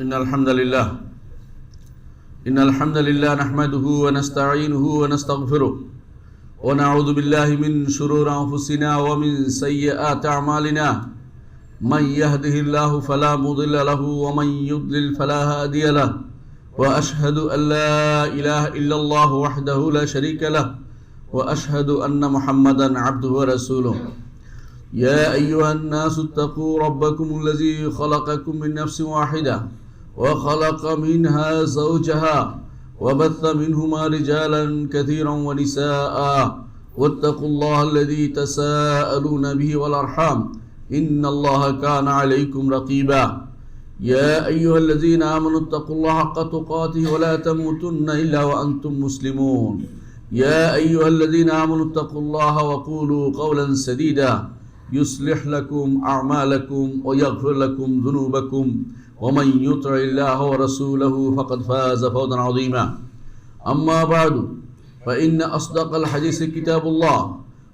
إن الحمد لله نحمده ونستعينه ونستغفره ونعوذ بالله من شرور أنفسنا ومن سيئات أعمالنا من يهده الله فلا مضل له ومن يضلل فلا هادي له وأشهد أن لا إله إلا الله وحده لا شريك له وأشهد أن محمدا عبده ورسوله يا أيها الناس اتقوا ربكم الذي خلقكم من نفس واحدة وخلق منها زوجها وبث منهما رجالا كثيرا ونساء واتقوا الله الذي تساءلون به والأرحام إن الله كان عليكم رقيبا يا أيها الذين آمنوا اتقوا الله حق تقاته ولا تموتن إلا وأنتم مسلمون يا أيها الذين آمنوا اتقوا الله وقولوا قولا سديدا يصلح لكم أعمالكم ويغفر لكم ذنوبكم ومن يطع الله ورسوله فقد فاز فوزا عظيما أما بعد فإن أصدق الحديث كتاب الله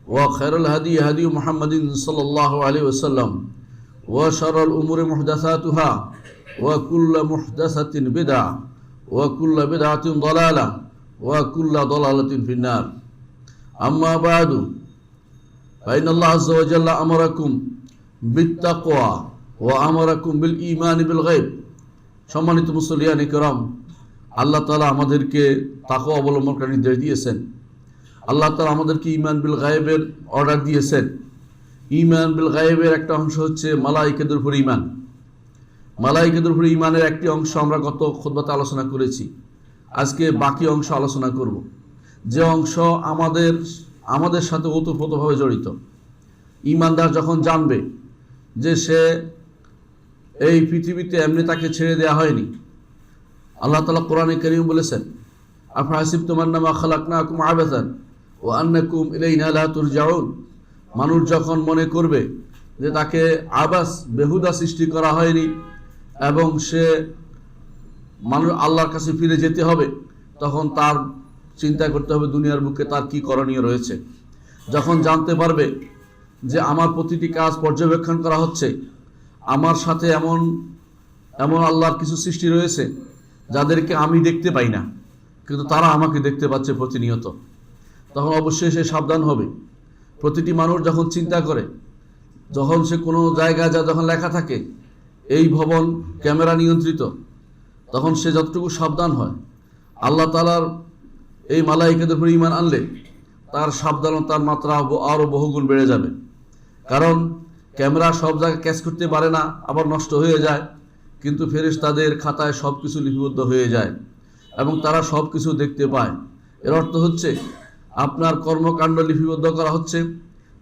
وخير الهدي هدي محمد صلى الله عليه وسلم وشر الأمور محدثاتها وكل محدثة بدعة وكل بدعة ضلالة وكل ضلالة في النار أما بعد فإن الله عز وجل أمركم بالتقوى وأمركم بالإيمان بالغيب সম্মানিত মুসলিয়ান ইকরাম, আল্লাহ তাআলা আমাদেরকে তাকওয়া অবলম্বন করার নির্দেশ দিয়েছেন। আল্লাহ তাআলা আমাদেরকে ঈমান বিল গায়বের অর্ডার দিয়েছেন। ঈমান বিল গায়বের একটা অংশ হচ্ছে মালায়েকাদের উপর ঈমান। মালায়েকাদের উপর ঈমানের একটি অংশ আমরা গত খুতবাতে আলোচনা করেছি। আজকে বাকি অংশ আলোচনা করব, যে অংশ আমাদের সাথে ওতপ্রোতভাবে জড়িত। ঈমানদার যখন জানবে যে সে এই পৃথিবীতে এমনি তাকে ছেড়ে দেওয়া হয়নি। আল্লাহ তাআলা কোরআনে কারীম বলেছেন, আফাহাসিবতুম আন্নামা খালাকনাকুম আবাসান ওয়া আন্নাকুম ইলাইনা লা তুরজাউন। মানুষ যখন মনে করবে যে তাকে আবাস বেহুদা সৃষ্টি করা হয়নি এবং সে মানুষ আল্লাহর কাছে ফিরে যেতে হবে, তখন তার চিন্তা করতে হবে দুনিয়ার বুকে তার কি করণীয় রয়েছে। যখন জানতে পারবে যে আমার প্রতিটি কাজ পর্যবেক্ষণ করা হচ্ছে, আমার সাথে এমন আল্লাহর কিছু সৃষ্টি রয়েছে যাদেরকে আমি দেখতে পাই না, কিন্তু তারা আমাকে দেখতে পাচ্ছে প্রতিনিয়ত, তখন অবশ্যই সে সাবধান হবে। প্রতিটি মানুষ যখন চিন্তা করে, যখন সে কোনো জায়গায় যখন লেখা থাকে এই ভবন ক্যামেরা নিয়ন্ত্রিত, তখন সে যতটুকু সাবধান হয়, আল্লাহ তাআলার এই মালায়েকাদের উপর ঈমান আনলে তার সাবধানতার মাত্রা আরও বহুগুণ বেড়ে যাবে। কারণ ক্যামেরা সব জায়গায় ক্যাচ করতে পারে না, আবার নষ্ট হয়ে যায়, কিন্তু ফেরেশতাদের খাতায় সব কিছু লিপিবদ্ধ হয়ে যায় এবং তারা সব কিছু দেখতে পায়। এর অর্থ হচ্ছে আপনার কর্মকাণ্ড লিপিবদ্ধ করা হচ্ছে,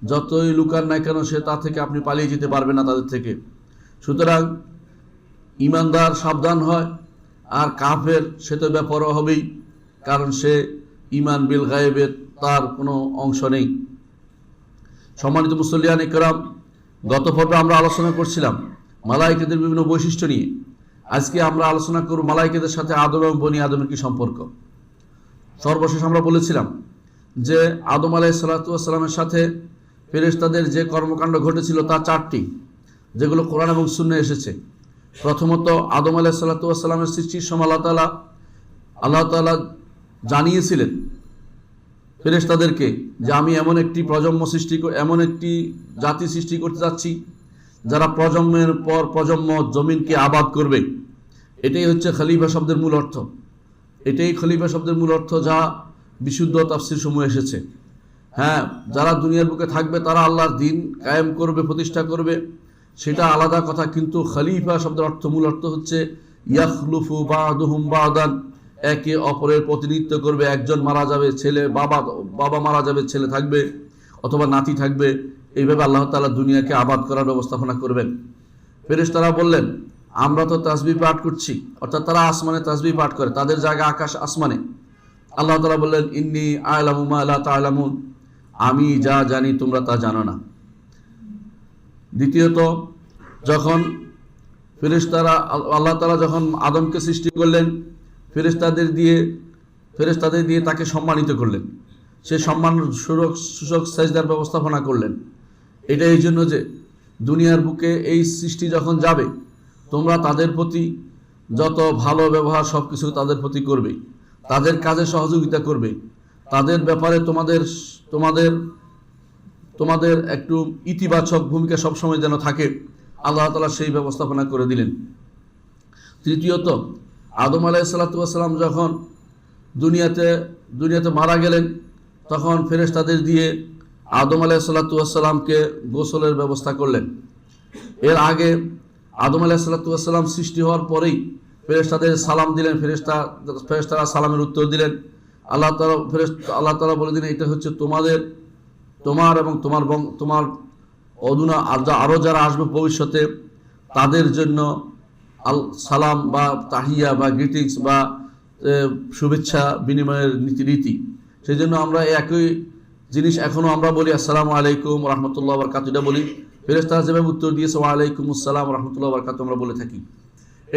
যতই লুকান না কেন সে তা থেকে আপনি পালিয়ে যেতে পারবেন না তাদের থেকে। সুতরাং ঈমানদার সাবধান হয়, আর কাফের সে তো বেপরোয়া হবেই, কারণ সে ঈমান বিল গায়বের তার কোনো অংশ নেই। সম্মানিত মুসলিয়ান ইকরাম, গত পর্বে আমরা আলোচনা করছিলাম মালায়েকাদের বিভিন্ন বৈশিষ্ট্য নিয়ে। আজকে আমরা আলোচনা করব মালায়েকাদের সাথে আদম এবং বনি আদমের কি সম্পর্ক। সর্বশেষ আমরা বলেছিলাম যে আদম আলাইহিস সালাতু ওয়াস সালামের সাথে ফেরেশতাদের যে কর্মকাণ্ড ঘটেছিল তা চারটি, যেগুলো কোরআন এবং সুন্নাহে এসেছে। প্রথমত, আদম আলাইহিস সালাতু ওয়াস সালামের সৃষ্টির সময় আল্লাহ তাআলা জানিয়েছিলেন ফেরেশতাদেরকে যে আমি এমন একটি এমন একটি জাতি সৃষ্টি করতে যাচ্ছি যারা প্রজন্মের পর প্রজন্ম জমিনকে আবাদ করবে। এটাই হচ্ছে খলিফা শব্দের মূল অর্থ। এটাই খলিফা শব্দের মূল অর্থ, যা বিশুদ্ধ তাফসীর সমূহে এসেছে। হ্যাঁ, যারা দুনিয়ার বুকে থাকবে তারা আল্লাহর দ্বীন কায়েম করবে, প্রতিষ্ঠা করবে, সেটা আলাদা কথা। কিন্তু খলিফা শব্দের মূল অর্থ হচ্ছে ইয়াখলুফু বা'দুহুম বা'দান, একে অপরের প্রতিনিধিত্ব করবে। একজন মারা যাবে, ছেলে বাবা মারা যাবে, ছেলে থাকবে অথবা নাতি থাকবে। এইভাবে আল্লাহ তাআলা দুনিয়াকে আবাদ করার ব্যবস্থাপনা করবেন। ফেরেশতারা বললেন, আমরা তো তাসবিহ পাঠ করছি, অর্থাৎ তারা আসমানে তাসবিহ পাঠ করে, তাদের জায়গা আকাশ আসমানে। আল্লাহ তাআলা বললেন, ইন্নী আ'লামু মা লা তা'লামুন, আমি যা জানি তোমরা তা জানো না। দ্বিতীয়ত, যখন ফেরেশতারা আল্লাহ তাআলা যখন আদমকে সৃষ্টি করলেন, ফেরেশতাদের দিয়ে তাকে সম্মানিত করলেন। সে সম্মান সূচক সেজদার ব্যবস্থাপনা করলেন। এটা এই জন্য যে দুনিয়ার বুকে এই সৃষ্টি যখন যাবে, তোমরা তাদের প্রতি যত ভালো ব্যবহার সব কিছু তাদের প্রতি করবে, তাদের কাজে সহযোগিতা করবে, তাদের ব্যাপারে তোমাদের তোমাদের একটু ইতিবাচক ভূমিকা সবসময় যেন থাকে, আল্লাহ তাআলা সেই ব্যবস্থাপনা করে দিলেন। তৃতীয়ত, আদম আলাইহিস সালাতু ওয়াস সালাম যখন দুনিয়াতে মারা গেলেন, তখন ফেরেশতাদের দিয়ে আদম আলাইহিস সালাতু ওয়াস সালামকে গোসলের ব্যবস্থা করলেন। এর আগে আদম আলাইহিস সালাতু ওয়াস সালাম সৃষ্টি হওয়ার পরেই ফেরেশতাদের সালাম দিলেন, ফেরেশতারা সালামের উত্তর দিলেন। আল্লাহ তাআলা বলে দিলেন, এটা হচ্ছে তোমার এবং তোমার অদুনা আরও যারা আসবে ভবিষ্যতে তাদের জন্য সালাম বা তাহিয়া বা গ্রিটিংস বা শুভেচ্ছা বিনিময়ের রীতি। সেই জন্য আমরা একই জিনিস এখনও আমরা বলি, আসসালামু আলাইকুম রহমতুল্লাহ বারকাতুহু বলি। ফেরেশতারা যেভাবে উত্তর দিয়েছে ওয়ালাইকুম আসসালাম রহমতুল্লাহ বারকাতুহু আমরা বলে থাকি।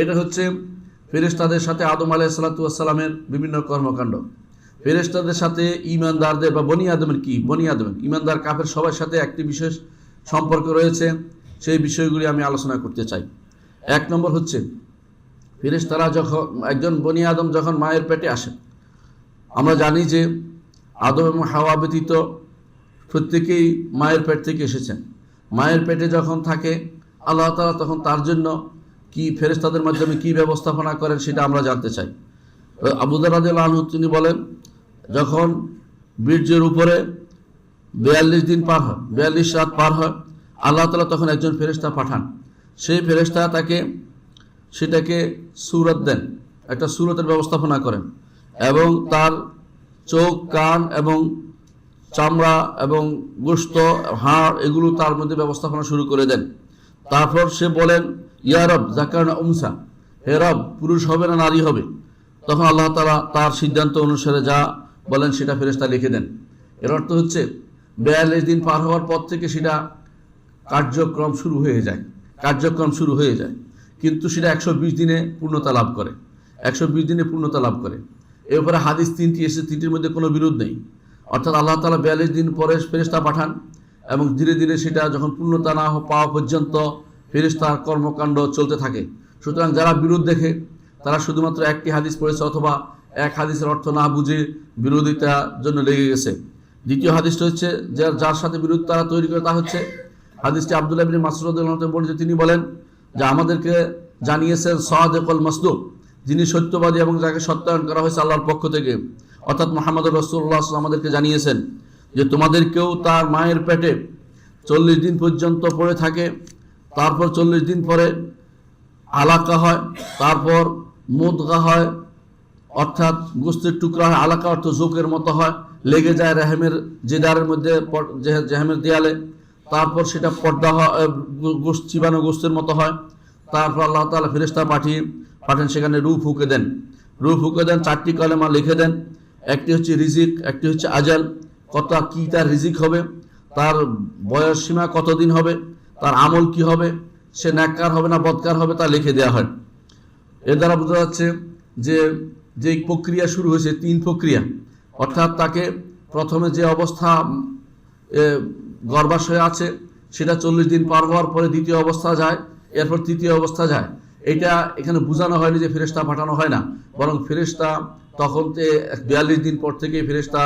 এটা হচ্ছে ফেরেশতাদের সাথে আদম আলাইহিস সালাতু ওয়াস সালামের বিভিন্ন কর্মকাণ্ড। ফেরেশতাদের সাথে ঈমানদারদের বা বনি আদমের ঈমানদার কাফের সবার সাথে একটি বিশেষ সম্পর্ক রয়েছে। সেই বিষয়গুলি আমি আলোচনা করতে চাই। এক নম্বর হচ্ছে, ফেরেশতারা যখন একজন বনি আদম যখন মায়ের পেটে আসে, আমরা জানি যে আদম এবং হাওয়া ব্যতীত প্রত্যেকেই মায়ের পেট থেকে এসেছেন। মায়ের পেটে যখন থাকে আল্লাহ তাআলা তখন তার জন্য কি ফেরেশতাদের মাধ্যমে কি ব্যবস্থাপনা করেন সেটা আমরা জানতে চাই। আবু যর রাদিয়াল্লাহু আনহু তিনি বলেন, যখন বীর্যের উপরে 42 দিন পার হয়, 42 রাত পার হয়, আল্লাহ তাআলা তখন একজন ফেরেশতা পাঠান। সেই ফেরেশতা সেটাকে সূরত দেন, একটা সূরতের ব্যবস্থাপনা করেন এবং তার চোখ, কান এবং চামড়া এবং গোশত, হাড় এগুলো তার মধ্যে ব্যবস্থাপনা শুরু করে দেন। তারপর সে বলেন, ইয়া রব যাকার না উনসা, হে রব পুরুষ হবে না নারী হবে? তখন আল্লাহ তাআলা তার সিদ্ধান্ত অনুসারে যা বলেন সেটা ফেরেশতা লিখে দেন। এর অর্থ হচ্ছে 42 দিন পার হওয়ার পর থেকে সেটা কার্যক্রম শুরু হয়ে যায়, কিন্তু সেটা 120 দিনে পূর্ণতা লাভ করে। 120 দিনে পূর্ণতা লাভ করে। এরপরে হাদিস 3টি এসে, 3টির মধ্যে কোনো বিরোধ নেই। অর্থাৎ আল্লাহ তাআলা 42 দিন পরে ফেরেশতা পাঠান এবং ধীরে ধীরে সেটা যখন পূর্ণতা না পাওয়া পর্যন্ত ফেরেশতার কর্মকাণ্ড চলতে থাকে। সুতরাং যারা বিরোধ দেখে তারা শুধুমাত্র একটি হাদিস পড়েছে অথবা এক হাদিসের অর্থ না বুঝে বিরোধিতার জন্য লেগে গেছে। দ্বিতীয় হাদিসটা হচ্ছে, যার সাথে বিরোধ তারা তৈরি করে, তা হচ্ছে হাদিসটি আব্দুল্লাহ ইবনে মাসউদ রাদিয়াল্লাহু আনহু বলেন যে তিনি বলেন যে আমাদেরকে জানিয়েছেন সাদিকুল মাসদুক, যিনি সত্যবাদী এবং যাকে সত্যায়ন করা হয়েছে আল্লাহর পক্ষ থেকে, অর্থাৎ মুহাম্মদুর রাসূলুল্লাহ সাল্লাল্লাহু আলাইহি ওয়াসাল্লাম আমাদেরকে জানিয়েছেন যে তোমাদেরকেও তার মায়ের পেটে 40 দিন পর্যন্ত পড়ে থাকে, তারপর 40 দিন পরে আলাকা হয়, তারপর মুদগা হয়, অর্থাৎ গোস্তের টুকরা হয়। আলাকা অর্থ জোকের মতো হয়, লেগে যায় রেহেমের জেদারের মধ্যে, রেহেমের দেয়ালে। তারপর সেটা পর্দা হয়, চিবানো গোস্তের মতো হয়। তারপর আল্লাহ তাআলা ফেরেশতা পাঠান, সেখানে রূহ ফুঁকে দেন। 4টি কলেমা লিখে দেন। একটি হচ্ছে রিজিক, একটি হচ্ছে আজাল, কি তার রিজিক হবে, তার বয়স সীমা কতদিন হবে, তার আমল কি হবে, সে নেককার হবে না বদকার হবে, তা লিখে দেওয়া হয়। এর দ্বারা বোঝা যাচ্ছে যে প্রক্রিয়া শুরু হয়েছে 3 প্রক্রিয়া। অর্থাৎ তাকে প্রথমে যে অবস্থা গর্ভাশয়ে আছে সেটা 40 দিন পার হওয়ার পরে দ্বিতীয় অবস্থা যায়, এরপর তৃতীয় অবস্থা যায়। এটা এখানে বোঝানো হয়নি যে ফেরেশতা পাঠানো হয় না, বরং ফেরেশতা তখন 42 দিন পর থেকে ফেরেশতা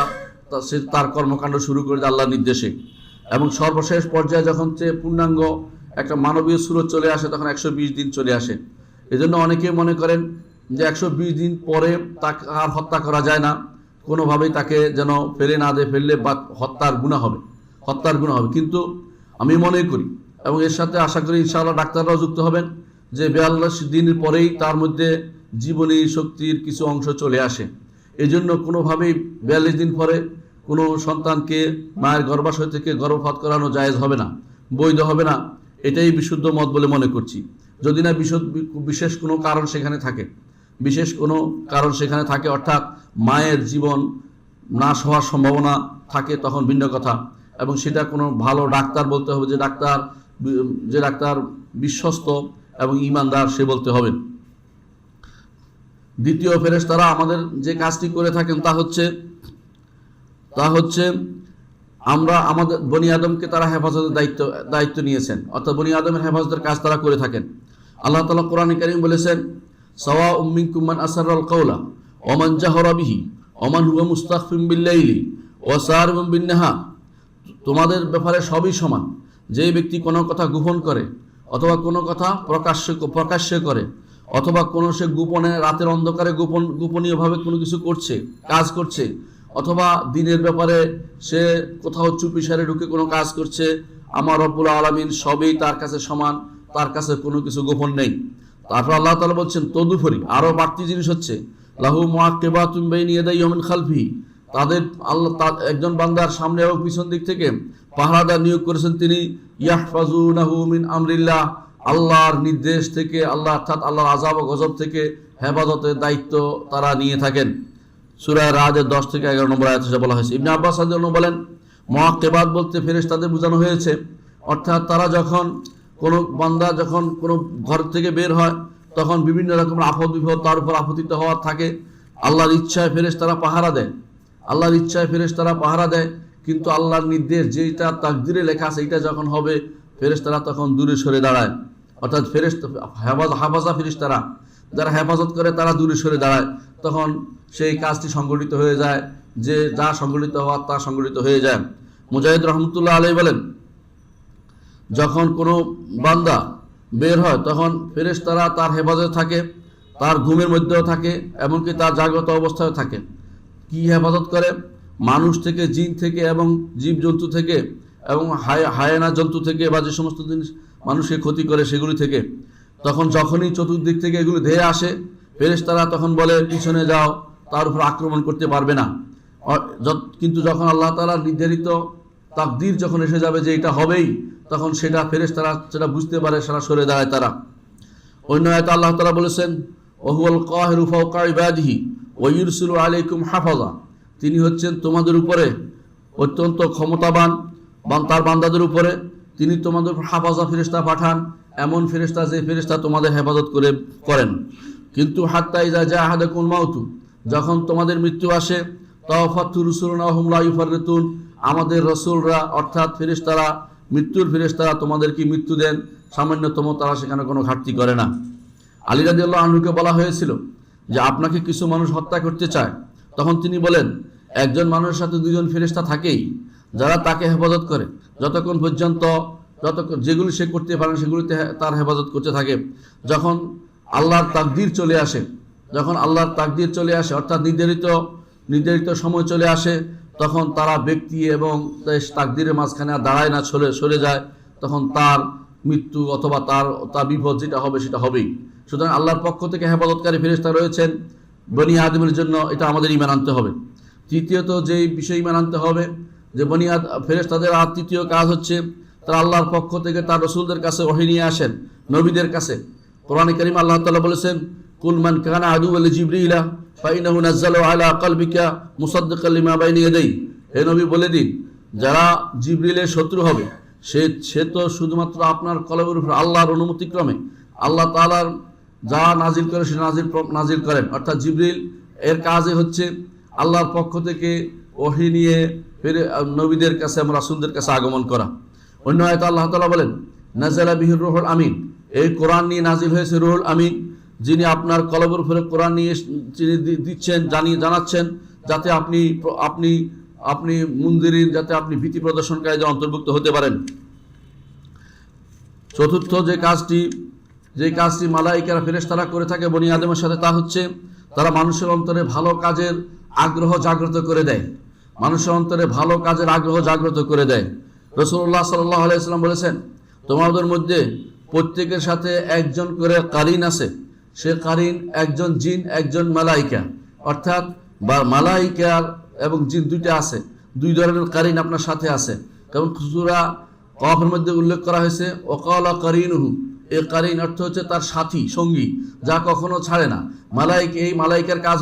তার কর্মকাণ্ড শুরু করে দেয় আল্লাহর নির্দেশে। এবং সর্বশেষ পর্যায়ে যখন পূর্ণাঙ্গ একটা মানবীয় সুরত চলে আসে তখন 120 দিন চলে আসে। এজন্য অনেকে মনে করেন যে 120 দিন পরে তাকে আর হত্যা করা যায় না, কোনোভাবেই তাকে যেন ফেললে বা হত্যার গুনাহ হবে। কিন্তু আমি মনে করি এবং এর সাথে আশা করি ইনশাআল্লাহ ডাক্তাররাও যুক্ত হবেন যে 42 দিনের পরেই তার মধ্যে জীবনী শক্তির কিছু অংশ চলে আসে। এজন্য কোনোভাবেই 42 দিন পরে কোনো সন্তানকে মায়ের গর্ভাশয় থেকে গর্ভপাত করানো জায়েজ হবে না, বৈধ হবে না। এটাই বিশুদ্ধ মত বলে মনে করছি। যদি না বিশেষ কোনো কারণ সেখানে থাকে, অর্থাৎ মায়ের জীবন নাশ হওয়ার সম্ভাবনা থাকে, তখন ভিন্ন কথা। এবং সেটা কোনো ভালো ডাক্তার বলতে হবে, যে ডাক্তার বিশ্বস্ত এবং ঈমানদার সে বলতে হবে। দ্বিতীয় ফেরেশতারা আমাদের যে কাজটি করে থাকেন তা হচ্ছে আমরা আমাদের বনি আদমকে তারা হেফাজতের দায়িত্ব নিয়েছেন, অর্থাৎ বনি আদমের হেফাজতের কাজ তারা করে থাকেন। আল্লাহ তাআলা কোরআনে কারীম বলেছেন, সাওয়াউম মিনকুম মান আসাররাল কাওলা ওয়া মান জাহারা বিহি ওয়া মান হুয়া মুস্তাখফিন বিল-লাইলি ওয়া সারিবুম বিন-নাহার। তোমাদের ব্যাপারে সবই সমান। যে ব্যক্তি কোনো কথা গোপন করে অথবা কোনো কথা প্রকাশ্যে করে অথবা কোনো সে গোপনে রাতের অন্ধকারে গোপনীয়ভাবে কোনো কিছু করছে, কাজ করছে, অথবা দিনের ব্যাপারে সে কোথাও চুপিসারে ঢুকে কোনো কাজ করছে, আমার রব্বুল আলামিন সবই তার কাছে সমান, তার কাছে কোনো কিছু গোপন নেই। তারপর আল্লাহ তাআলা বলছেন তদুপরি আরও বাড়তি জিনিস হচ্ছে লাহু মুআক্কিবাতুম বাইনা ইয়াদাইহি ওয়া মিন খালফিহি, তাদের আল্লাহ একজন বান্দার সামনে এবং পিছন দিক থেকে পাহারাদার নিয়োগ করেছেন তিনি, ইয়াহফাজুনাহু মিন আমরিল্লাহ, আল্লাহর নির্দেশ থেকে, আল্লাহ অর্থাৎ আল্লাহর আযাব ও গজব থেকে হেফাজতের দায়িত্ব তারা নিয়ে থাকেন। সূরা রাদের 10 থেকে 11 নম্বর আয়াতে বলা হয়েছে। ইবনে আব্বাস রাদিয়াল্লাহু বলেন মুআক্কিবাত বলতে ফেরেশতাদের বোঝানো হয়েছে, অর্থাৎ তারা যখন কোনো বান্দা যখন কোনো ঘর থেকে বের হয় তখন বিভিন্ন রকমের আপদ বিপদ তার উপর আপতিত হওয়ার থাকে। আল্লাহর ইচ্ছায় ফেরেশতারা পাহারা দেয়, আল্লাহর ইচ্ছায় ফেরেশতারা পাহারা দেয়, কিন্তু আল্লাহর নির্দেশ যেটা তাকদিরে লেখা আছে এটা যখন হবে ফেরেশতারা তখন দূরে সরে দাঁড়ায়। অর্থাৎ হাফাজা ফেরেশতারা যারা হেফাজত করে তারা দূরে সরে দাঁড়ায়, তখন সেই কাজটি সংগঠিত হয়ে যায়, যে যা সংগঠিত হওয়ার তা সংগঠিত হয়ে যায়। মুজাহিদ রহমতুল্লাহ আলাইহি বলেন যখন কোনো বান্দা বের হয় তখন ফেরেশতারা তার হেফাজতে থাকে, তার ঘুমের মধ্যেও থাকে, এমনকি তার জাগ্রত অবস্থায় থাকে। কি হেফাজত করে? মানুষ থেকে, জিন থেকে এবং জীবজন্তু থেকে এবং হায়ানা জন্তু থেকে বা যে সমস্ত জিনিস মানুষকে ক্ষতি করে সেগুলি থেকে। তখন যখনই চতুর্দিক থেকে এগুলো ধেয়ে আসে ফেরেশতারা তখন বলে পিছনে যাও, তার উপর আক্রমণ করতে পারবে না। কিন্তু যখন আল্লাহ তাআলার নির্ধারিত তাকদীর যখন এসে যাবে যে এটা হবেই, তখন সেটা ফেরেশতারা সেটা বুঝতে পারে, সেটা সরে দাঁড়ায় তারা। অন্য আয়াতে আল্লাহ তাআলা বলেছেন ওয়া হুয়াল কাহিরু ফাওকা ইবাদিহি ওয়া ইরসিলু আলাইকুম হাফাজা, তিনি হচ্ছেন তোমাদের উপরে অত্যন্ত ক্ষমতাবান, তার বান্দাদের উপরে তিনি তোমাদের উপর হাফাজা ফেরেশতা পাঠান, এমন ফেরেশতা যে ফেরেশতা তোমাদের হেফাজত করেন। কিন্তু হাত্তা ইযা জা আহাদাকুল মাউতু, যখন তোমাদের মৃত্যু আসে, তাওফাতু রুসুলুনা হুম লা ইউফাররিতুন, আমাদের রাসূলরা অর্থাৎ ফেরেশতারা, মৃত্যুর ফেরেশতারা তোমাদেরকে মৃত্যু দেন, সামান্যতম তারা সেখানে কোনো ঘাটতি করে না। আলী রাদিয়াল্লাহু আনহুকে বলা হয়েছিল যে আপনাকে কিছু মানুষ হত্যা করতে চায়, তখন তিনি বলেন একজন মানুষের সাথে দুজন ফেরেশতা থাকেই যারা তাকে হেফাজত করে যতক্ষণ পর্যন্ত যেগুলি সে করতে পারেন সেগুলিতে তার হেফাজত করতে থাকে। যখন আল্লাহর তাকদীর চলে আসে, যখন আল্লাহর তাকদীর চলে আসে অর্থাৎ নির্ধারিত সময় চলে আসে, তখন তারা ব্যক্তি এবং তাকদীরের মাঝখানে আর দাঁড়ায় না, সরে যায়, তখন তার মৃত্যু অথবা তার বিপদ যেটা হবে সেটা হবেই। সুতরাং আল্লাহর পক্ষ থেকে হেফাজতকারী ফেরেশতা রয়েছেন বনি আদমের জন্য, এটা আমাদের ঈমান আনতে হবে। তৃতীয়ত যেই বিষয় ঈমান আনতে হবে যে ফেরেশতাদের আর তৃতীয় কাজ হচ্ছে তারা আল্লাহর পক্ষ থেকে তার রাসূলদের কাছে ওহী নিয়ে আসেন, নবীদের কাছে। কোরআনে কারীম আল্লাহ তাআলা বলেছেন কুল মান কানা আদুওয়াল জিবরিলা ফাইন্নাহু নাযালা আলা কলবিকা মুসাদ্দিকাল লিমা বাইনা ইয়াদাইহি, হে নবী বলে দিন যারা জিবরিলের শত্রু হবে সে তো শুধুমাত্র আপনার কলবের উপর আল্লাহর অনুমতিক্রমে আল্লাহ তাআলার যা নাজিল করে সে নাজিল করেন। অর্থাৎ জিবরিল এর কাজই হচ্ছে আল্লাহর পক্ষ থেকে ওহী নিয়ে নবীদের কাছে এবং রাসূলদের কাছে আগমন করা। অন্য আয়াতে আল্লাহ তাআলা বলেন নাযালা বিহির রূহুল আমিন, এই কোরআন নিয়ে নাজিল হয়েছে রূহুল আমিন, যিনি আপনার কলবের উপরে কোরআন নিয়ে তিনি দিচ্ছেন, জানাচ্ছেন যাতে আপনি মুনজিরিন, যাতে আপনি ভীতি প্রদর্শনকারীদের অন্তর্ভুক্ত হতে পারেন। চতুর্থ যে কাজটি মালাইকারা ফেরেশতারা করে থাকে বনি আদমের সাথে, তা হচ্ছে তারা মানুষের অন্তরে ভালো কাজের আগ্রহ জাগ্রত করে দেয়, মানুষের অন্তরে ভালো কাজের আগ্রহ জাগ্রত করে দেয়। রাসূলুল্লাহ সাল্লাল্লাহু আলাইহি ওয়াসাল্লাম বলেছেন তোমাদের মধ্যে প্রত্যেকের সাথে একজন করে কারিন আছে, সে কারিন একজন জিন একজন মালাইকা, অর্থাৎ মালাইকা এবং জিন দুইটা আছে, দুই ধরনের কারিন আপনার সাথে আছে। কারণ সূরা কফের মধ্যে উল্লেখ করা হয়েছে ওয়াকালা কারিনুহু, এই কারিন অর্থ হচ্ছে তার সাথী সঙ্গী যা কখনো ছাড়ে না। এই মালাইকার কাজ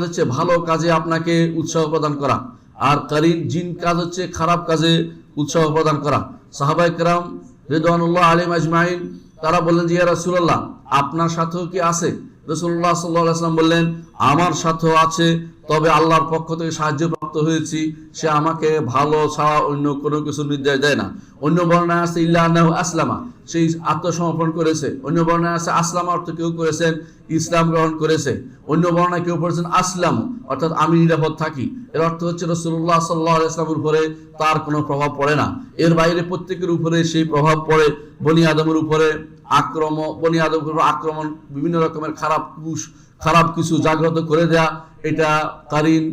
হচ্ছে ভালো কাজে আপনাকে উৎসাহ প্রদান করা, আর কারিন জিন কাজ হচ্ছে খারাপ কাজে উৎসাহ প্রদান করা। সাহাবায়ে কেরাম রিদওয়ানুল্লাহ আলাইহিম আজমাইন তারা বললেন যে ইয়া রাসূলুল্লাহ আপনার সাথেও কি আছে? রাসূলুল্লাহ সাল্লাল্লাহু আলাইহি ওয়াসাল্লাম বললেন, আমার সাথেও আছে, তবে আল্লাহর পক্ষ থেকে সাহায্যপ্রাপ্ত হয়েছি, সে আমাকে ভালো ছাড়া অন্য কোনো কিছু নির্দেশ দেয় না। অন্য বর্ণনায় আছে ইল্লা আন্নাহু আসলামা, সেই আত্মসমর্পণ করেছে। অন্য বর্ণনায় আছে আসলামা অর্থ কেউ করেছেন ইসলাম গ্রহণ করেছে। অন্য বর্ণনায় কেউ পড়েছেন আসলাম অর্থাৎ আমি নিরাপদ থাকি। এর অর্থ হচ্ছে রাসূলুল্লাহ সাল্লাল্লাহু আলাইহি ওয়াসাল্লামের উপরে তার কোনো প্রভাব পড়ে না। এর বাইরে প্রত্যেকের উপরে সেই প্রভাব পড়ে। বনি আদমের উপরে আক্রমণ, বিভিন্ন রকমের খারাপ কিছু জাগ্রত করে দেয়া, এটা কারিন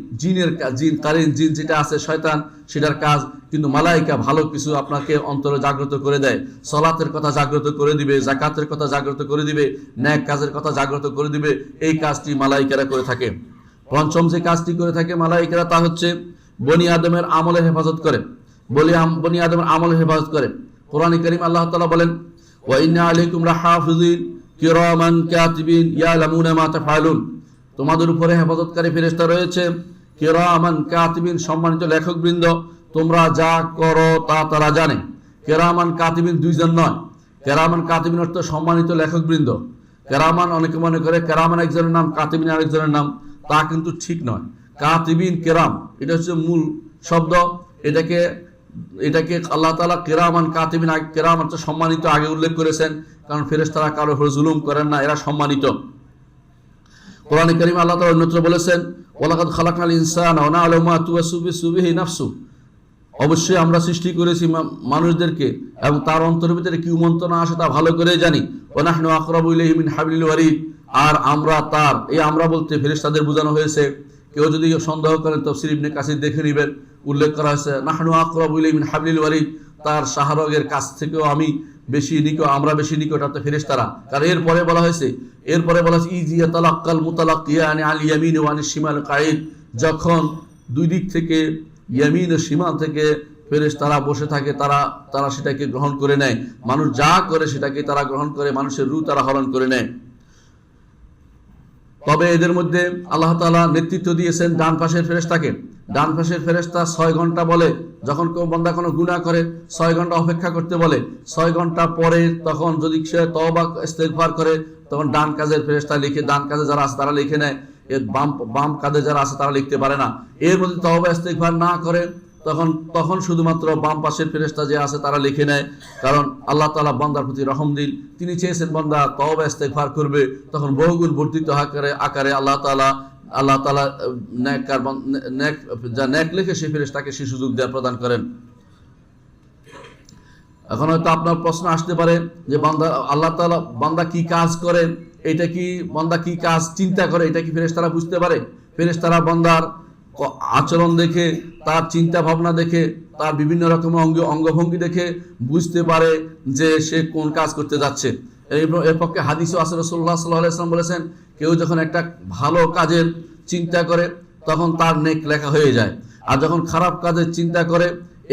জিন যেটা আছে শয়তান, সেটার কাজ। কিন্তু মালাইকা ভালো কিছু আপনাকে অন্তরে জাগ্রত করে দেয়। সালাতের কথা জাগ্রত করে দিবে, যাকাতের কথা জাগ্রত করে দিবে, ন্যাক কাজের কথা জাগ্রত করে দিবে। এই কাজটি মালাইকারা করে থাকে। পঞ্চম যে কাজটি করে থাকে মালাইকারা, তা হচ্ছে বনি আদমের আমলের হেফাজত করে। বনি আদমের আমলের হেফাজত করে। কোরআনে কারীম আল্লাহ তাআলা বলেন, ওয়া ইন্না আলাইকুম লাহাফিজিন কিরামান কাতিবিন ইয়ালামুনা মা তাফআলুন, তোমাদের উপরে হেফাজতকারী ফেরেশতা রয়েছে, কিরামান কাতিবিন, সম্মানিত লেখকবৃন্দ, তোমরা যা করো তা তারা জানে। কিরামান কাতিবিন দুইজন নয়, কিরামান কাতিবিন অর্থ সম্মানিত লেখকবৃন্দ। কিরামান অনেকে মনে করে কিরামান একজনের নাম, কাতিবিন আরেকজনের নাম, তা কিন্তু ঠিক নয়। কাতিবিন কিরাম এটা হচ্ছে মূল শব্দ। এটাকে আল্লাহ তাআলা কিরামান কাতিবিন, কিরাম অর্থ সম্মানিত আগে উল্লেখ করেছেন, কারণ ফেরেশতারা কারো উপর জুলুম করেন না, এরা সম্মানিত। কোরআনে কারীমে আল্লাহ তাআলা অন্যত্র বলেছেন, ওয়ালাকাদ খালাকনাল ইনসানা ওয়া না'লামু মা তুওয়াসবিসু বিহি নাফসু, অবশ্যই আমরা সৃষ্টি করেছি মানুষদেরকে এবং তার অন্তরের ভিতরে কি মন্ত্রণা আসে তা ভালো করে জানি। ওয়া নাহনু আকরাবু ইলাইহি মিন হাবলিল ওয়ারিদ, আর আমরা তার, এই আমরা বলতে ফেরেশতাদের বোঝানো হয়েছে। কেউ যদি সন্দেহ করেন তাফসীর ইবনে কাসির দেখে নেবেন, উল্লেখ করা হয়েছে নাহনু আকরাবু ইলাইহি মিন হাবলিল ওয়ারিদ, তার শাহরগের কাছ থেকেও আমরা বেশি নিকট, অর্থাৎ ফেরেশতারা। কারণ এরপরে বলা হয়েছে ইজিয়া তালাক্কাল মুতালাক্কিয়ানি আল ইয়ামিন ওয়া আনিশ শিমাল কাঈদ, যখন দুই দিক থেকে ইয়ামিন ও শিমাল থেকে ফেরেশতারা বসে থাকে, তারা সেটাকে গ্রহণ করে নেয়। মানুষ যা করে সেটাকে তারা গ্রহণ করে, মানুষের রূহ তারা হরণ করে নেয়। তবে এদের মধ্যে আল্লাহ তাআলা নেতৃত্ব দিয়েছেন ডান পাশের ফেরেশতাকে। ডান পাশের ফেরেশতা 6 ঘন্টা বলে, যখন কেউ বান্দা কোনো গুনাহ করে 6 ঘন্টা অপেক্ষা করতে বলে। 6 ঘন্টা পরে তখন যদি সে তওবা ইস্তেগফার করে, তখন ডান কাজের ফেরেশতা লিখে, ডান কাজে যারা আছে তারা লিখে নেয়, এর বাম কাজে যারা আছে তারা লিখতে পারে না। এর মধ্যে তওবা ইস্তেগফার না করে তখন শুধুমাত্র বাম পাশের ফেরেশতা যে আছে তারা লিখে নেয়। কারণ আল্লাহ তাআলা বান্দার প্রতি রহমদিল, তিনি চেয়েছেন বান্দা তওবা ইস্তেগফার করবে, তখন বহুগুণ বর্ধিত আকারে আল্লাহ তাআলা নেক লিখে সেই ফেরেশতাকে সেই সুযোগ প্রদান করেন। এখন হয়তো আপনার প্রশ্ন আসতে পারে যে আল্লাহ তাআলা বান্দা কি কাজ করে, বান্দা কি কাজ চিন্তা করে, এটা কি ফেরেশতারা বুঝতে পারে? ফেরেশতারা বান্দার আচরণ দেখে, তার চিন্তা ভাবনা দেখে, তার বিভিন্ন রকমের অঙ্গভঙ্গি দেখে বুঝতে পারে যে সে কোন কাজ করতে যাচ্ছে। এর পক্ষে হাদিসও আছে, রাসূলুল্লাহ সাল্লাল্লাহু আলাইহি ওয়াসাল্লাম বলেছেন, কেউ যখন একটা ভালো কাজের চিন্তা করে তখন তার নেক লেখা হয়ে যায়, আর যখন খারাপ কাজের চিন্তা করে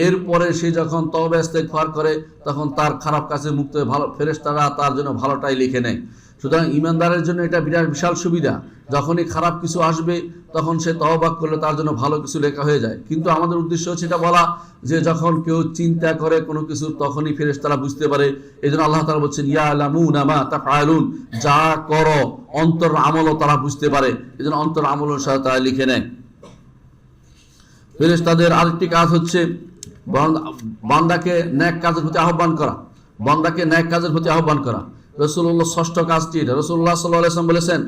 এরপরে সে যখন তওবা ইস্তেগফার করে তখন তার খারাপ কাজে মুক্ত হয়ে ভালো ফেরেশতারা তার জন্য ভালোটাই লিখে নেয়। সুতরাং ইমানদারের জন্য এটা বিশাল সুবিধা, যখনই খারাপ কিছু আসবে তখন সে তওবা করলে তার জন্য ভালো কিছু লেখা হয়ে যায়। কিন্তু আমাদের উদ্দেশ্য হচ্ছে এটা বলা যে যখন কেউ চিন্তা করে কোনো কিছু তখনই ফেরেশতারা বুঝতে পারে। এজন্য আল্লাহ তাআলা বলছেন ইয়ালামুনা মা তাফআলুন, যা করো অন্তর আমলও তারা বুঝতে পারে, এজন্য অন্তর আমলের সাথে তারা লিখে নেয়। ফেরেশতাদের আরেকটি কাজ হচ্ছে বান্দাকে নেক কাজের প্রতি আহ্বান করা। রাসূলুল্লাহ ষষ্ঠ কাজটি এটা। রাসূলুল্লাহ সাল্লাল্লাহু আলাইহি ওয়াসাল্লাম বলেছেন,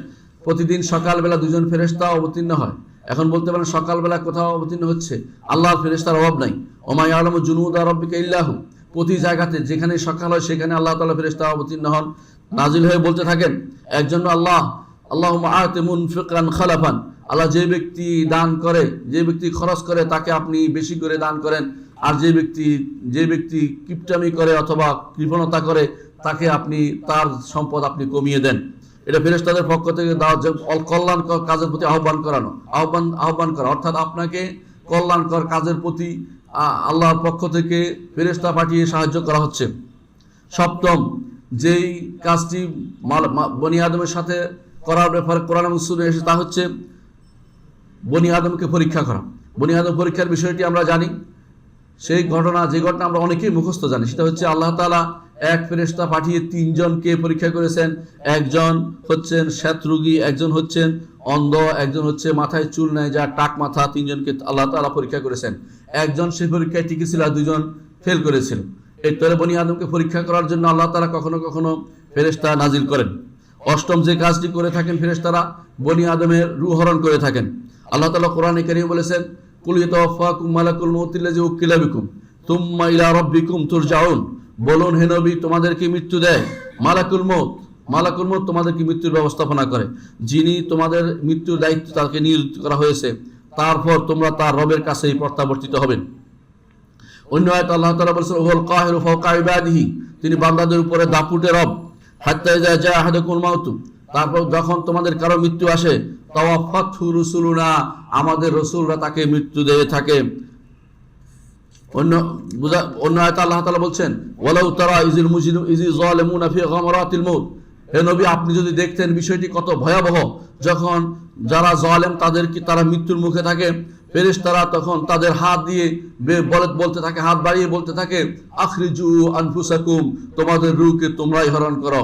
প্রতিদিন সকালবেলা 2 জন ফেরেশতা অবতীর্ণ হয়। এখন বলতে পারেন সকালবেলা কোথাও অবতীর্ণ হচ্ছে, আল্লাহর ফেরেশতার অভাব নাই। ওমা ইয়ালামু জুনুদা রাব্বিকা ইল্লাহু, প্রতি জায়গাতে যেখানে সকাল হয় সেখানে আল্লাহ তাআলা ফেরেশতা অবতীর্ণ হন, নাজিল হয়ে বলতে থাকেন একজন্য আল্লাহুম্মা আতি মুনফিকান খালাফান, আল্লাহ যে ব্যক্তি দান করে, যে ব্যক্তি খরচ করে তাকে আপনি বেশি করে দান করেন, আর যে ব্যক্তি কিপটামি করে অথবা কৃপণতা করে তাকে আপনি তার সম্পদ আপনি কমিয়ে দেন। এটা ফেরেশতাদের পক্ষ থেকে কল্যাণকর কাজের প্রতি আহ্বান করা, অর্থাৎ আপনাকে কল্যাণকর কাজের প্রতি আল্লাহর পক্ষ থেকে ফেরেশতা পাঠিয়ে সাহায্য করা হচ্ছে। সপ্তম যেই কাজটি বনি আদমের সাথে করার ব্যাপারে কোরআন এবং সুন্নাহে এসেছে তা হচ্ছে বনি আদমকে পরীক্ষা করা। বনি আদম পরীক্ষার বিষয়টি আমরা জানি, যে ঘটনা আমরা অনেকেই মুখস্থ জানি, সেটা হচ্ছে আল্লাহ তাআলা এক ফেরেশতা পাঠিয়ে তিনজনকে পরীক্ষা করেছেন। একজন হচ্ছেন শ্বেতরোগী, একজন হচ্ছেন অন্ধ, একজন হচ্ছে মাথায় চুল নাই, যা টাক মাথা, তিনজনকে আল্লাহ তাআলা পরীক্ষা করেছেন। একজন সেই পরীক্ষায় টিকে ছিল, আর দুজন ফেল করেছিল। এরপরে বনি আদমকে পরীক্ষা করার জন্য আল্লাহ তাআলা কখনো কখনো ফেরেশতা নাজিল করেন। অষ্টম যে কাজটি করে থাকেন ফেরেশতারা, বনি আদমের রূহ হরণ করে থাকেন। আল্লাহ তাআলা কোরআনে কারীমে বলেছেন, কুল ইয়াতাওয়াফাকুম মালাকুল মাউতিল্লাযী উকিলা বিকুম তুম্মা ইলা রাব্বিকুম তুরজাউন। বলুন হে নবী, তোমাদেরকে মৃত্যু দেয় মালাকুল মউত। মালাকুল মউত তোমাদেরকে মৃত্যুর ব্যবস্থাপনা করে, যিনি তোমাদের মৃত্যুর দায়িত্ব তাকে নিযুক্ত করা হয়েছে। তারপর তোমরা তার রবের কাছেই প্রত্যাবর্তিত হবেন। অন্য আয়াতে আল্লাহ তাআলা বলেছেন, ওয়াল কাহিরু ফাওকা ইবাদিহি, তিনি বান্দাদের উপরে দাপুটে রব। হাত্তা ইযা জাআ আহাদাকুল মাউত, তারপর যখন তোমাদের কারো মৃত্যু আসে, তাওয়াফাতহু রুসুলুনা, আমাদের রাসূলরা তাকে মৃত্যু দিয়ে থাকে। অন্য আয়াতে আল্লাহ তাআলা বলছেন, ওয়ালাউ তারা ইযিল মুজরিমু ইযি যালিমুনা ফি গামারাতিল মউত, হে নবী আপনি যদি দেখতেন বিষয়টি কত ভয়াবহ, যখন যারা জালেম তারা মৃত্যুর মুখে থাকে, ফেরেশতারা তখন তাদের হাত দিয়ে বলতে থাকে, হাত বাড়িয়ে বলতে থাকে, আখরিজু আনফুসাকুম, তোমাদের রূহকে তোমরাই হরণ করো।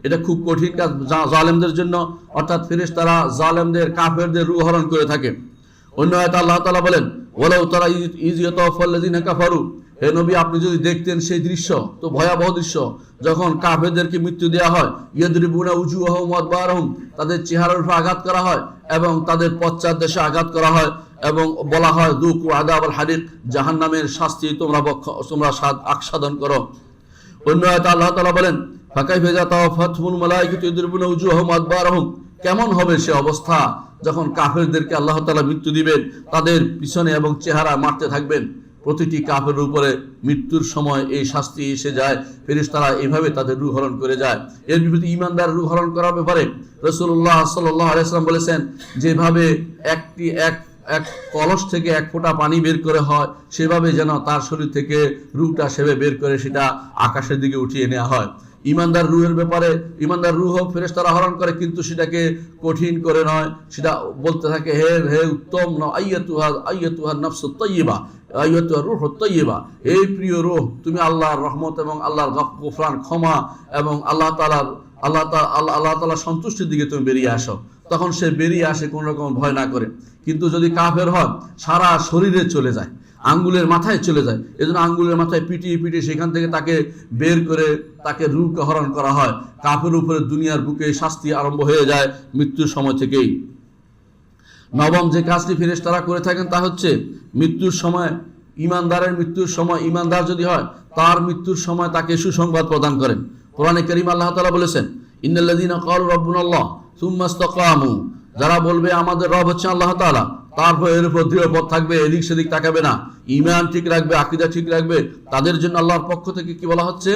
এটা খুব কঠিন কাজ জালেমদের জন্য, অর্থাৎ ফেরেশতারা জালেমদের কাফেরদের রূহ হরণ করে থাকে। অন্য আয়াতে আল্লাহ তাআলা বলেন, ওয়ালাউ তারা ইয ইয়াতাওয়াফাল্লাযিনা কাফারু, হে নবী আপনি যদি দেখতেন সেই দৃশ্য, তো ভয়াবহ দৃশ্য, যখন কাফেরদেরকে মৃত্যু দেওয়া হয়, ইয়াদরিবুনা উজুহাহুম ওয়া আদবারহুম, তাদের চেহারার উপর আঘাত করা হয় এবং তাদের পশ্চাৎ দেশে আঘাত করা হয় এবং বলা হয়, যুকু আযাবাল হারিক, জাহান্নামের শাস্তি তোমরা আস্বাদন করো। অন্য আয়াতে আল্লাহ তাআলা বলেন, ফাকাইফা ইযা তাওয়াফাতহুমুল মালায়েকাতু ইয়াদরিবুনা উজুহাহুম ওয়া আদবারহুম, কেমন হবে সে অবস্থা যখন কাফেরদেরকে আল্লাহ তাআলা মৃত্যু দিবেন, তাদের পিছনে এবং চেহারা মারতে থাকবেন। প্রতিটি কাফের উপরে মৃত্যুর সময় এই শাস্তি এসে যায়, ফেরেশতারা এইভাবে তাদের রূহ হরণ করে যায়। এর বিপরীতে ঈমানদার রূহ হরণ করার ব্যাপারে রাসূলুল্লাহ সাল্লাল্লাহু আলাইহি ওয়াসাল্লাম বলেছেন, যেভাবে এক কলস থেকে এক ফোঁটা পানি বের করে হয়, সেভাবে যেন তার শরীর থেকে রূহটা সেভাবে বের করে সেটা আকাশের দিকে উঠিয়ে নেওয়া হয়। ঈমানদার রূহের ব্যাপারে, ঈমানদার রূহ ফেরেশতারা হরণ করে, কিন্তু সেটাকে কঠিন করে নয়, সেটা বলতে থাকে, হে উত্তম আইয়াতুহা নাফসুত তাইয়্যিবা, আইয়াতুহা রূহুত তাইয়্যিবা, হে প্রিয় রূহ, তুমি আল্লাহর রহমত এবং আল্লাহর গফরান, ক্ষমা এবং আল্লাহ তাআলার সন্তুষ্টির দিকে তুমি বেরিয়ে আসো। তখন সে বেরিয়ে আসে কোনো রকম ভয় না করে। কিন্তু যদি কাফের হয়, সারা শরীরে চলে যায়, আঙ্গুলের মাথায় চলে যায়, এজন্য আঙ্গুলের মাথায় পিটিয়ে সেখান থেকে তাকে বের করে তাকে রূহকে হরণ করা হয়। কাফের উপরে দুনিয়ার বুকে শাস্তি আরম্ভ হয়ে যায় মৃত্যুর সময় থেকেই। নবম যে কাজটি ফেরেশতারা করে থাকেন তা হচ্ছে, মৃত্যুর সময়, ঈমানদারের মৃত্যুর সময়, ঈমানদার যদি হয় তার মৃত্যুর সময় তাকে সুসংবাদ প্রদান করেন। কোরআনে কারীমে আল্লাহ তাআলা বলেছেন, ইন্নাল্লাযীনা ক্বালু রাব্বুনাল্লাহ সুম্মা ইসতাকামু, যারা বলবে আমাদের রব হচ্ছে আল্লাহ তাআলা, তারপর এর উপর দৃঢ় পথ থাকবে, এদিক সেদিক তাকাবে না, ঈমান ঠিক রাখবে, আকীদা ঠিক রাখবে, তাদের জন্য আল্লাহর পক্ষ থেকে কি বলা হচ্ছে?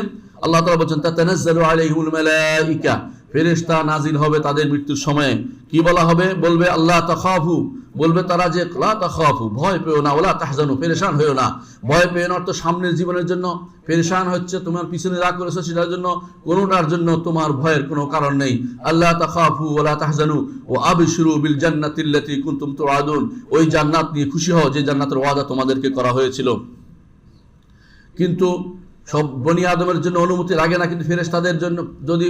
আল্লাহ তাআলা বলেন, তাতানাজ্জালু আলাইহিমুল মালায়েকা, ফেরেশতা নাজিল হবে তাদের মৃত্যুর সময়ে। কি বলা হবে? বলবে আল্লাহ তাখাফু, বলবে তারা যে লা তাখাফু, ভয় পেও না, ওয়ালা তাহজানু, পেরেশান হয়েও না। ভয় পেও না অর্থ সামনের জীবনের জন্য, পেরেশান হচ্ছে তোমার পিছনে যা করেছো সেটার জন্য, কোনোটার জন্য তোমার ভয়ের কোনো কারণ নেই। আল্লাহ তাখাফু ওয়ালা তাহজানু ওয়া আবশিরু বিল জান্নাতিল্লাতী কুনতুম তুআদুন, ওই জান্নাত নিয়ে খুশি হও যে জান্নাতের ওয়াদা তোমাদেরকে করা হয়েছিল। কিন্তু সব বনি আদমের জন্য অনুমতি লাগে না, কিন্তু ফেরেশতাদের জন্য, যদি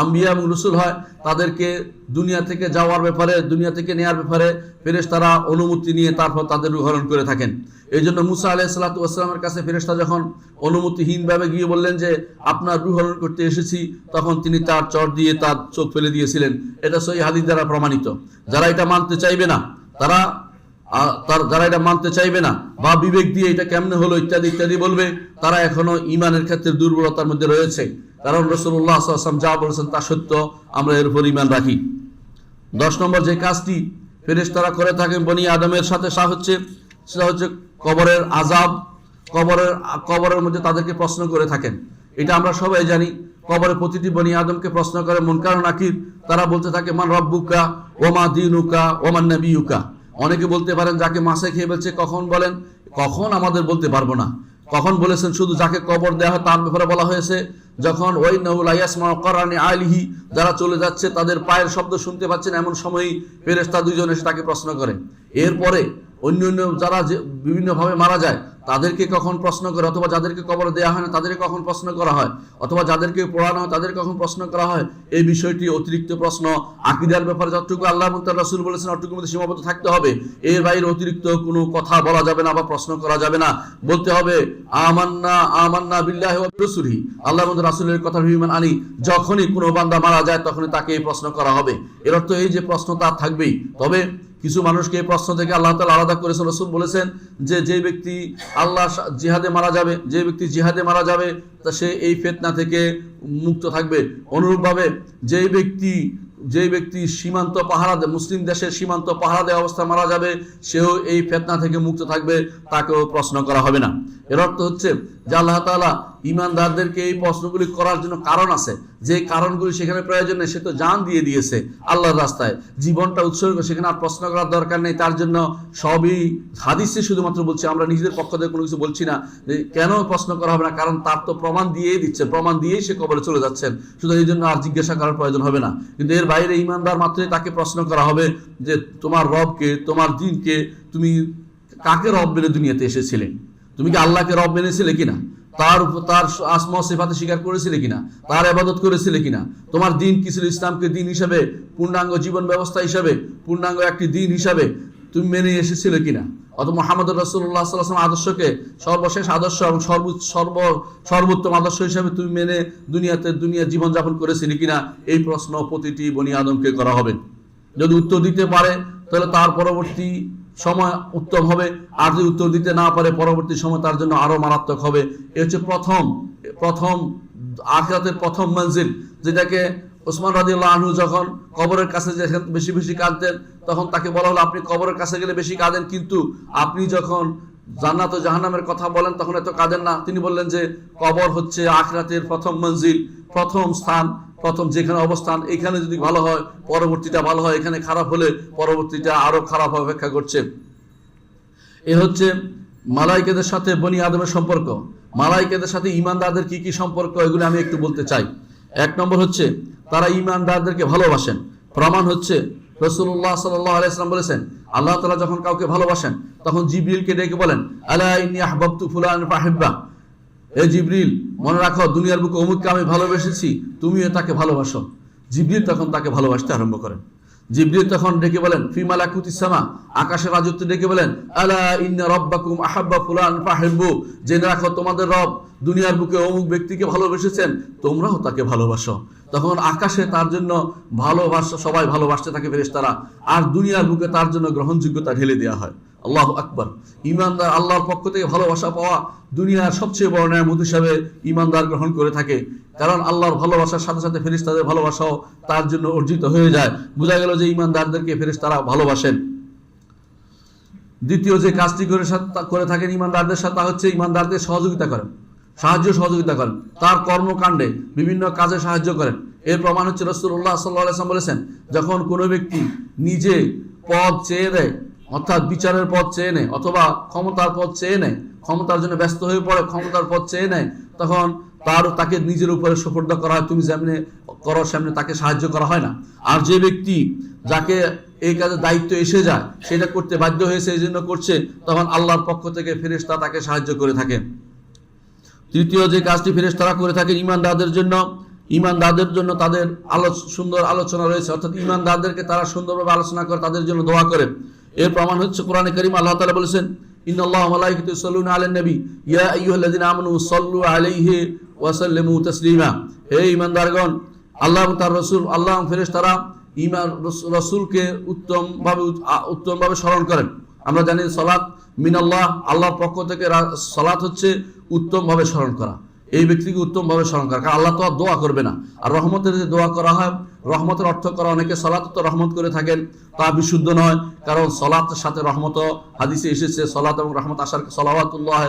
আম্বিয়া এবং রাসূল হয়, তাদেরকে দুনিয়া থেকে যাওয়ার ব্যাপারে, দুনিয়া থেকে নেওয়ার ব্যাপারে ফেরেশতারা অনুমতি নিয়ে তারপর তাদের রূহ হরণ করে থাকেন। এই জন্য মুসা আলাইহিস সালাতু ওয়াস সালামের কাছে ফেরেশতা যখন অনুমতিহীনভাবে গিয়ে বললেন যে আপনার রূহ হরণ করতে এসেছি, তখন তিনি তার চর দিয়ে তার চোখ ফেলে দিয়েছিলেন। এটা সহিহ হাদিস দ্বারা প্রমাণিত। যারা এটা মানতে চাইবে না, যারা এটা মানতে চাইবে না বা বিবেক দিয়ে এটা কেমনে হলো ইত্যাদি ইত্যাদি বলবে, তারা এখনো ঈমানের ক্ষেত্রে দুর্বলতার মধ্যে রয়েছে। কারণ রাসূলুল্লাহ সাল্লাল্লাহু আলাইহি ওয়াসাল্লাম যা বলেছেন তা সত্য, আমরা এর উপর ঈমান রাখি। 10 নম্বর যে কাজটি ফেরেশতারা করে থাকেন বনি আদমের সাথে, সেটা হচ্ছে কবরের আযাব, কবরের মধ্যে তাদেরকে প্রশ্ন করে থাকেন। এটা আমরা সবাই জানি, কবরে প্রতিটি বনি আদমকে প্রশ্ন করে মুনকার ও নাকির। তারা বলতে থাকে, মান রাব্বুকা ওয়া মা দীনুকা ওয়া মান নাবিয়ুকা। অনেকে বলতে পারেন যাকে মাছে খেয়ে ফেলছে, কখন বলেন, কখন আমাদের বলতে পারবো না। কখন বলেছেন শুধু যাকে কবর দেওয়া হয় তার ব্যাপারে বলা হয়েছে। যখন ওয়াইনাহু লা ইয়াসমাউ কারানি আলিহি, যারা চলে যাচ্ছে তাদের পায়ের শব্দ শুনতে পাচ্ছেন, এমন সময়ই ফেরেশতা দুইজন এসে তাকে প্রশ্ন করে। এরপরে অন্য যারা বিভিন্নভাবে মারা যায় তাদেরকে কখন প্রশ্ন করে, অথবা যাদেরকে কবর দেওয়া হয় না তাদেরকে কখন প্রশ্ন করা হয়, অথবা যাদেরকে পড়ানো হয় তাদেরকে কখন প্রশ্ন করা হয়, এই বিষয়টি অতিরিক্ত প্রশ্ন। আকীদার ব্যাপারে যতটুকু আল্লাহ এবং তার রাসূল বলেছেন অতটুকুর মধ্যে সীমাবদ্ধ থাকতে হবে। এর বাইরে অতিরিক্ত কোনো কথা বলা যাবে না বা প্রশ্ন করা যাবে না। বলতে হবে আমান্না বিল্লাহি ওয়া রাসূলিহি, আল্লাহ এবং রাসূলের কথা ঈমান আনি। যখনই কোনো বান্দা মারা যায় তখনই তাকে এই প্রশ্ন করা হবে। এর অর্থ এই যে প্রশ্ন তার থাকবেই। তবে কিছু মানুষকে এই প্রশ্ন থেকে আল্লাহ তাআলা আলাদা করেছেন। রাসূল বলেছেন যে ব্যক্তি আল্লাহ জিহাদে মারা যাবে, যে ব্যক্তি জিহাদে মারা যাবে তা সে এই ফিতনা থেকে মুক্ত থাকবে। অনুরূপভাবে যে ব্যক্তি সীমান্ত পাহারা দেয়, মুসলিম দেশের সীমান্ত পাহারা দেওয়া অবস্থা মারা যাবে, সেও এই ফিতনা থেকে মুক্ত থাকবে, তাকেও প্রশ্ন করা হবে না। এর অর্থ হচ্ছে যে আল্লাহ তাআলা ঈমানদারদেরকে এই প্রশ্নগুলি করার জন্য কারণ আছে, যে কারণগুলি সেখানে প্রয়োজন নেই, সে তো জান দিয়ে দিয়েছে আল্লাহর রাস্তায়, জীবনটা উৎসর্গ, সেখানে আর প্রশ্ন করার দরকার নেই। তার জন্য সবই হাদিসে শুধুমাত্র বলছি, আমরা নিজেদের পক্ষ থেকে কোনো কিছু বলছি না যে কেন প্রশ্ন করা হবে না, কারণ তার তো প্রমাণ দিয়েই দিচ্ছে, প্রমাণ দিয়েই সে কবরে চলে যাচ্ছেন, শুধু এই জন্য আর জিজ্ঞাসা করার প্রয়োজন হবে না। কিন্তু এর বাইরে ঈমানদার মাত্রই তাকে প্রশ্ন করা হবে যে তোমার রবকে, তোমার দ্বীনকে, তুমি কাকে রব মেনে দুনিয়াতে এসেছিলে, তুমি কি আল্লাহকে রব মেনেছিলে কিনা, তার আসমা সিফাতে স্বীকার করেছিলে কিনা, তার ইবাদত করেছিলে কিনা, তোমার দ্বীন কি ছিল, ইসলামকে দ্বীন হিসাবে, পূর্ণাঙ্গ জীবন ব্যবস্থা হিসাবে, পূর্ণাঙ্গ একটি দ্বীন হিসাবে তুমি মেনে এসেছিলে কিনা, অথবা মুহাম্মদুর রাসূলুল্লাহ সাল্লাল্লাহু আলাইহি ওয়াসাল্লাম আদর্শকে সর্বশেষ আদর্শ এবং সর্বোত্তম আদর্শ হিসাবে তুমি মেনে দুনিয়া জীবনযাপন করেছিলে কিনা, এই প্রশ্ন প্রতিটি বনি আদমকে করা হবে। যদি উত্তর দিতে পারে তাহলে তার পরবর্তী সময় উত্তম হবে, আর যদি উত্তর দিতে না পারে পরবর্তী সময় তার জন্য আরো মারাত্মক হবে। এ হচ্ছে প্রথম আখিরাতের প্রথম মঞ্জিল, যেটাকে ওসমান রাদিয়াল্লাহু আনহু যখন কবরের কাছে বেশি বেশি কাঁদতেন, তখন তাকে বলা হলো আপনি কবরের কাছে গেলে বেশি কাঁদেন, কিন্তু আপনি যখন জান্নাত ও জাহান্নামের কথা বলেন তখন এত কাঁদেন না। তিনি বললেন যে কবর হচ্ছে আখিরাতের প্রথম মঞ্জিল, প্রথম স্থান, প্রথম যেখানে অবস্থান, এখানে যদি ভালো হয় পরবর্তীটা ভালো হয়, এখানে খারাপ হলে পরবর্তীটা আরো খারাপ অপেক্ষা করছে। এ হচ্ছে মালাইকাদের সাথে বনি আদমের সম্পর্ক। মালাইকাদের সাথে ঈমানদারদের কি কি সম্পর্ক, এগুলো আমি একটু বলতে চাই। এক নম্বর হচ্ছে তারা ঈমানদারদেরকে ভালোবাসেন। প্রমাণ হচ্ছে রাসূলুল্লাহ সাল্লাল্লাহু আলাইহি ওয়াসাল্লাম বলেছেন, আল্লাহ তাআলা যখন কাউকে ভালোবাসেন তখন জিবরিলকে ডেকে বলেন, আলা ইন্নী আহবাবতু ফুলান ফাহিব্বা, হে জিবরিল মনে রাখো দুনিয়ার বুকে অমুককে আমি ভালোবেসেছি, তুমিও তাকে ভালোবাসো। জিবরিল তখন তাকে ভালোবাসতে আরম্ভ করেন। জিবরিল তখন ডেকে বলেন, ফি মালাকুতিস সামা, আকাশের রাজত্ব ডেকে বলেন, আলা ইন্না রাব্বাকুম আহাব্বা ফুলান ফাহিব্বু, জেনে রাখো তোমাদের রব দুনিয়ার বুকে অমুক ব্যক্তিকে ভালোবেসেছেন, তোমরাও তাকে ভালোবাসো। তখন আকাশে তার জন্য ভালোবাসা, সবাই ভালোবাসতে থাকে ফেরেশতারা, আর দুনিয়ার বুকে তার জন্য গ্রহণযোগ্যতা ঢেলে দেওয়া হয়। আল্লাহু আকবার। ঈমানদার আল্লাহর পক্ষ থেকে ভালোবাসা পাওয়া দুনিয়ার সবচেয়ে বড় নিয়ামত হিসাবে ঈমানদার গ্রহণ করে থাকে, কারণ আল্লাহর ভালোবাসার সাথে সাথে ফেরেশতাদের ভালোবাসাও তার জন্য অর্জিত হয়ে যায়। বোঝা গেল যে ঈমানদারদেরকে ফেরেশতারা ভালোবাসেন। দ্বিতীয় যে কাজটি করে থাকেন ঈমানদারদের সাথে, তা হচ্ছে ঈমানদারদের সহযোগিতা করেন, সহযোগিতা করেন, তার কর্মকাণ্ডে বিভিন্ন কাজে সাহায্য করেন। এর প্রমাণ হচ্ছে রাসূলুল্লাহ সাল্লাল্লাহু আলাইহি ওয়াসাল্লাম বলেছেন, যখন কোনো ব্যক্তি নিজে পদ চেয়ে দেয়, অর্থাৎ বিচারের পদ চেয়ে নেয়, অথবা ক্ষমতার পদ চেয়ে নেয়, ক্ষমতার জন্য ব্যস্ত হয়ে পড়ে, ক্ষমতার পদ চেয়ে নেয়, তখন তাকে নিজের উপরে সুপর্দ করা হয়, তুমি যেমনি করো সামনে তাকে সাহায্য করা হয় না। আর যে ব্যক্তি যাকে এই কাজের দায়িত্ব এসে যায়, সেটা করতে বাধ্য হয়েছে, এই জন্য করছে, তখন আল্লাহর পক্ষ থেকে ফেরেশতা তাকে সাহায্য করে থাকে। তৃতীয় যে কাজটি ফেরেশতারা করে থাকে ঈমানদারদের জন্য তাদের সুন্দর আলোচনা রয়েছে, অর্থাৎ ঈমানদারদেরকে তারা সুন্দরভাবে আলোচনা করে, তাদের জন্য দোয়া করে। এর প্রমাণ হচ্ছে কোরআনে কারীম আল্লাহ তাআলা বলেছেন, ইন্নাল্লাহা ওয়া মালাইকাতুহু ইউসাল্লুনা আলান নবী ইয়া আইয়ুহাল্লাযীনা আমানু সাল্লু আলাইহি ওয়া সাল্লিমু তাসলিমা। হে ঈমানদারগণ, আল্লাহ এবং তার রাসূল, আল্লাহ এবং ফেরেশতারা রাসূলকে উত্তমভাবে স্মরণ করেন। আমরা জানি সালাত মিনাল্লাহ, আল্লাহর পক্ষ থেকে সালাত হচ্ছে উত্তমভাবে স্মরণ করা, এই ব্যক্তিকে উত্তমভাবে স্মরণ করা, কারণ আল্লাহ তো আর দোয়া করবে না। আর রহমতের যে দোয়া করা হয়, রহমতের অর্থ করা, অনেকে সালাত তো রহমত করে থাকেন, তা বিশুদ্ধ নয়, কারণ সালাতের সাথে রহমত হাদিসে এসেছে, সালাত এবং রহমত আসার সালাওয়াতুল্লাহ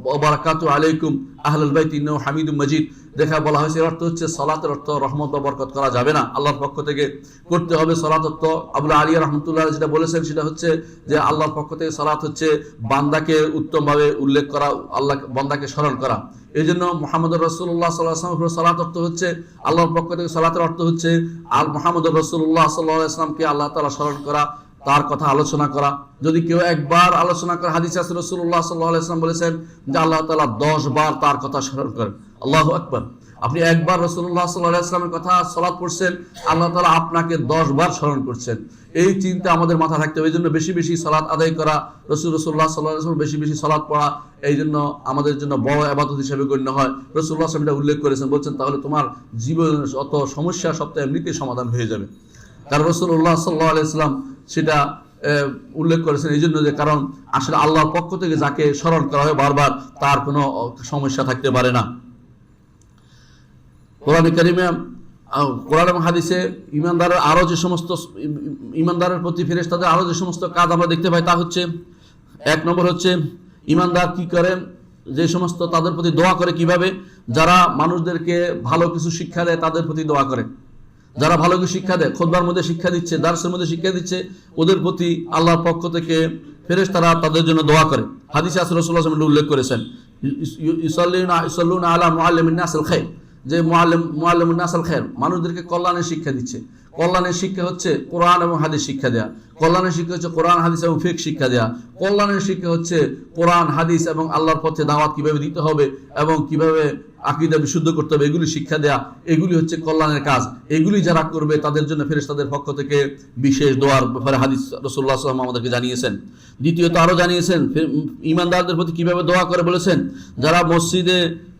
ওয়া বারাকাতুহু আলাইকুম আহলাল বাইত ইন্নাহু হামিদুম মাজিদ দেখা বলা হয়েছে। এর অর্থ হচ্ছে সালাতের অর্থ রহমত বা বরকত করা যাবে না, আল্লাহর পক্ষ থেকে করতে হবে। সালাত অর্থ আবুল আলিয়া রাহমাতুল্লাহ যেটা বলেছেন সেটা হচ্ছে যে আল্লাহর পক্ষ থেকে সালাত হচ্ছে বান্দাকে উত্তমভাবে উল্লেখ করা, আল্লাহ বান্দাকে স্মরণ করা। এই জন্য মুহাম্মদুর রাসূলুল্লাহ সাল্লাল্লাহু আলাইহি ওয়াসাল্লাম সালাত অর্থ হচ্ছে আল্লাহর পক্ষ থেকে সালাতের অর্থ হচ্ছে আর মুহাম্মদুর রাসূলুল্লাহ সাল্লাল্লাহু আলাইহি ওয়াসাল্লামকে আল্লাহ তাআলা স্মরণ করা, তার কথা আলোচনা করা। যদি কেউ একবার আলোচনা করে, হাদিসে আছে রাসূলুল্লাহ সাল্লাল্লাহু আলাইহি ওয়াসাল্লাম বলেছেন যে আল্লাহ তাআলা 10 বার তার কথা স্মরণ করেন। আল্লাহু আকবার। আপনি একবার রাসূলুল্লাহ সাল্লাল্লাহু আলাইহি ওয়াসাল্লামের কথা সালাত পড়ছেন, আল্লাহ তাআলা আপনাকে 10 বার স্মরণ করছেন। এই চিন্তা আমাদের মাথা থাকতে হবে। এই জন্য বেশি বেশি সালাত আদায় করা, রাসূলুল্লাহ সাল্লাল্লাহু আলাইহি ওয়াসাল্লাম বেশি বেশি সালাত পড়া, এই জন্য আমাদের জন্য বড় ইবাদত হিসেবে গণ্য হয়। রাসূলুল্লাহ সাল্লাল্লাহু আলাইহি ওয়াসাল্লাম এটা উল্লেখ করেছেন, বলছেন তাহলে তোমার জীবনের যত সমস্যা সব এমনিতেই সমাধান হয়ে যাবে। কারণ রাসূলুল্লাহ সাল্লাল্লাহু আলাইহি ওয়াসাল্লাম সেটা উল্লেখ করেছেন এই জন্য যে কারণ আসলে আল্লাহর পক্ষ থেকে যাকে স্মরণ করা হয় বারবার, তার কোনো সমস্যা থাকতে পারে না। কোরআনে কারিমে, কোরআন এবং হাদিসে ইমানদারের আরো যে সমস্ত ইমানদারের প্রতি ফেরেশতাদের আরো যে সমস্ত কাজ আমরা দেখতে পাই, তা হচ্ছে 1 নম্বর হচ্ছে ইমানদার কি করেন, যে সমস্ত তাদের প্রতি দোয়া করে কিভাবে, যারা মানুষদেরকে ভালো কিছু শিক্ষা দেয় তাদের প্রতি দোয়া করে, যারা ভালো কিছু শিক্ষা দেয়, খুতবার মধ্যে শিক্ষা দিচ্ছে, দার্সের মধ্যে শিক্ষা দিচ্ছে, ওদের প্রতি আল্লাহর পক্ষ থেকে ফেরেশতারা তাদের জন্য দোয়া করে। হাদিসে রাসূলুল্লাহ সাল্লাল্লাহু আলাইহি ওয়াসাল্লাম উল্লেখ করেছেন, ইউসাল্লুনা আলা মুআল্লিমিন নাসিল খায়র, যে মুআল্লিমুন নাসিল খায়র মানুষদেরকে কল্যাণের শিক্ষা দিচ্ছে। কল্যাণের শিক্ষা হচ্ছে কোরআন এবং হাদিস শিক্ষা দেয়া, কল্যাণের শিক্ষা হচ্ছে কোরআন হাদিস এবং ফিকহ শিক্ষা দেয়া, কল্যাণের শিক্ষা হচ্ছে কোরআন হাদিস এবং আল্লাহর পথে দাওয়াত কিভাবে দিতে হবে এবং কিভাবে আকীদা বিশুদ্ধ করতে হবে এগুলি শিক্ষা দেয়া। এগুলি হচ্ছে কল্যাণের কাজ। এগুলি যারা করবে তাদের জন্য ফেরেশতাদের পক্ষ থেকে বিশেষ দোয়ার ব্যাপারে হাদিস রাসূলুল্লাহ সাল্লাল্লাহু আলাইহি ওয়াসাল্লাম আমাদেরকে জানিয়েছেন। দ্বিতীয়ত আরো জানিয়েছেন ঈমানদারদের প্রতি কিভাবে দোয়া করে, বলেছেন যারা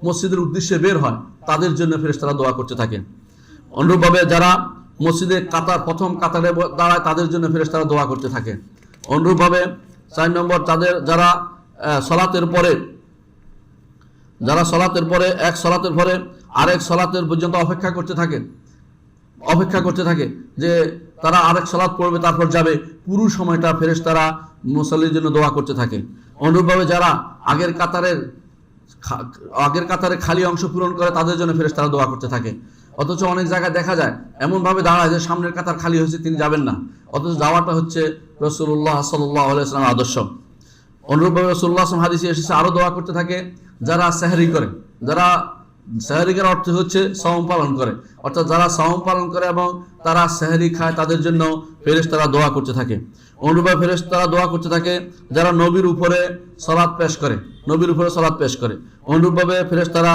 মসজিদের উদ্দেশ্যে বের হয় তাদের জন্য ফেরেশতারা দোয়া করতে থাকেন। অনুরূপভাবে যারা মসজিদে প্রথম কাতারে দাঁড়ায় তাদের জন্য ফেরেশতারা দোয়া করতে থাকে। অনুরূপভাবে 4 নম্বর যারা সালাতের পরে এক সালাতের পরে আরেক সালাতের পর্যন্ত অপেক্ষা করতে থাকে যে তারা আরেক সালাত পড়বে তারপর যাবে, পুরো সময়টা ফেরেশতারা মুসাল্লির জন্য দোয়া করতে থাকে। অনুরূপভাবে যারা আগের কাতারে খালি অংশ পূরণ করে তাদের জন্য ফেরেশতারা দোয়া করতে থাকে। অথচ অনেক জায়গায় দেখা যায় এমনভাবে দাঁড়ায় যে সামনের কাতার খালি হয়েছে, তিনি যাবেন না, অথচ যাওয়াটা হচ্ছে রাসূলুল্লাহ সাল্লাল্লাহু আলাইহি ওয়াসাল্লামের আদর্শ। অনুরূপভাবে রাসূলুল্লাহ সাল্লাল্লাহু আলাইহি ওয়াসাল্লাম হাদিসে এসেছে আরো দোয়া করতে থাকে যারা সেহরি করে। যারা সেহরি করার অর্থ হচ্ছে সাওম পালন করে, অর্থাৎ যারা সাওম পালন করে এবং তারা সেহরি খায় তাদের জন্য ফেরেশতারা দোয়া করতে থাকে। অনুরূপভাবে ফেরেশতারা দোয়া করতে থাকে যারা নবীর উপরে সালাত পেশ করে। অনুরূপভাবে ফেরেশতারা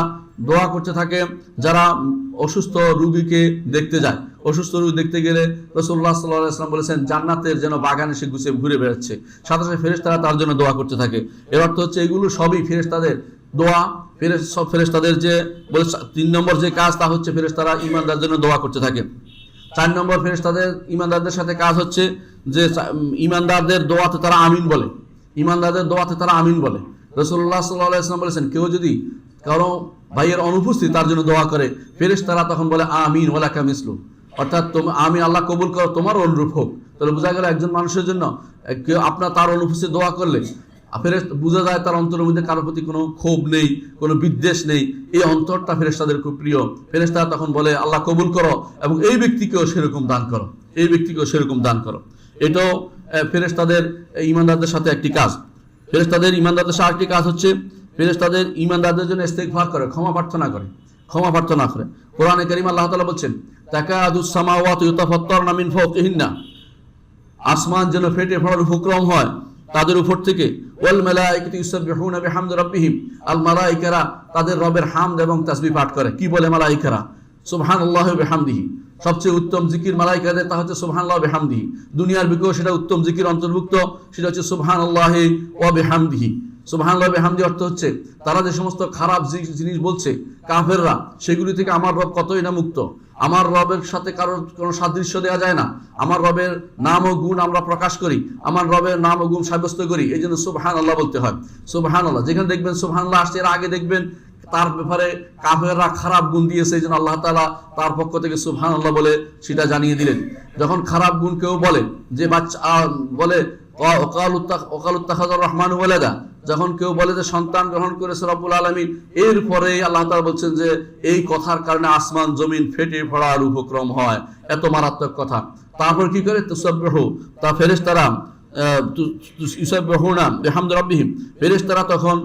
দোয়া করতে থাকে যারা অসুস্থ রোগীকে দেখতে যায়। অসুস্থ রোগী দেখতে গেলে রাসূলুল্লাহ সাল্লাল্লাহু আলাইহি ওয়াসাল্লাম বলেছেন জান্নাতের যেন বাগানে সে ঘুরে বেড়াচ্ছে, সাথে সাথে ফেরেশতারা তার জন্য দোয়া করতে থাকে। এর অর্থ হচ্ছে এগুলো সবই ফেরেশতাদের দোয়া। সব ফেরেশতাদের যে 3 নম্বর যে কাজ তা হচ্ছে ফেরেশতারা ঈমানদারদের জন্য দোয়া করতে থাকে। 4 নম্বর ফেরেশতাদের ঈমানদারদের সাথে কাজ হচ্ছে যে ঈমানদারদের দোয়াতে তারা আমিন বলে। রাসূলুল্লাহ সাল্লাল্লাহু আলাইহি ওয়াসাল্লাম বলেছেন কেউ যদি কারো ভাইয়ের অনুপস্থিত তার জন্য দোয়া করে, ফেরেশতারা তখন বলে আমিন ওয়ালাকা মিসলু, অর্থাৎ আমি আল্লাহ কবুল করো, তোমার অনুরূপ হোক। তাহলে বোঝা গেল একজন মানুষের জন্য কেউ তার অনুপস্থিত দোয়া করলে বোঝা যায় তার অন্তরের মধ্যে কারোর প্রতি কোনো ক্ষোভ নেই, কোনো বিদ্বেষ নেই, এই অন্তরটা ফেরেশতাদের খুব প্রিয়। ফেরেশতারা তখন বলে আল্লাহ কবুল করো এবং এই ব্যক্তিকেও সেরকম দান করো। এটাও ফেরেশতাদের ঈমানদারদের সাথে একটি কাজ। ফেরেশতাদের ঈমানদারদের সাথে আরেকটি কাজ হচ্ছে ফেরেশতাদের ঈমানদারদের জন্য ইস্তেগফার করে, ক্ষমা প্রার্থনা করে। কোরআনে কারীমে আল্লাহ তাআলা বলছেন তাকাদুস সামাওয়াতু ইয়াতাফাত্তারনা মিন ফাওকিহিন্না, আসমান যেন ফেটে পড়ার উপক্রম হয় তাদের উপর থেকে। ওয়াল মালায়েকাতু ইউসাব্বিহুনা বিহামদি রাব্বিহিম, আল মালায়েকারা তাদের রবের হামদ এবং তাসবিহ পাঠ করে। কি বলে মালায়েকারা? সুবহানাল্লাহি ওয়া বিহামদিহি, সবচেয়ে উত্তম জিকির মালায়েকাদের তা হচ্ছে সুবহানাল্লাহি ওয়া বিহামদিহি। দুনিয়ার বুকেও সেটা উত্তম জিকির অন্তর্ভুক্ত, সেটা হচ্ছে সুবহানাল্লাহি ওয়া বিহামদিহি। সুবহানাল্লাহি ওয়া বিহামদিহি অর্থ হচ্ছে তারা যে সমস্ত খারাপ জিনিস বলছে কাফেররা, সেগুলি থেকে আমার রব কতই না মুক্ত। আমার রবের সাথে কারোর কোনো সাদৃশ্য দেওয়া যায় না। আমার রবের নাম ও গুণ আমরা প্রকাশ করি, আমার রবের নাম ও গুণ সাব্যস্ত করি, এই জন্য সুবহানাল্লাহ বলতে হয়। সুবহানাল্লাহ যেখানে দেখবেন সুবহানাল্লাহ আসছে, এর আগে দেখবেন তার ব্যাপারে কাফেররা খারাপ গুণ দিয়েছে, এই জন্য আল্লাহ তাআলা তার পক্ষ থেকে সুবহানাল্লাহ বলে সেটা জানিয়ে দিলেন। যখন খারাপ গুণ কেউ বলে, যে বাচ্চা বলে ওয়াকালুত্তাখাযার রহমানু ওয়ালাদা, যখন কেউ বলে যে সন্তান গ্রহণ করেছে রব্বুল আলামিন, এরপরে আল্লাহ তাআলা বলছেন যে এই কথার কারণে আসমান জমিন ফেটে পড়ার উপক্রম হয়, এত মারাত্মক কথা। তারপর কি করে? তুসাব্বিহু, তা ফেরেশতারা ইউসাব্বিহুনা বিহামদি রাব্বিহিম, ফেরেশতারা তখন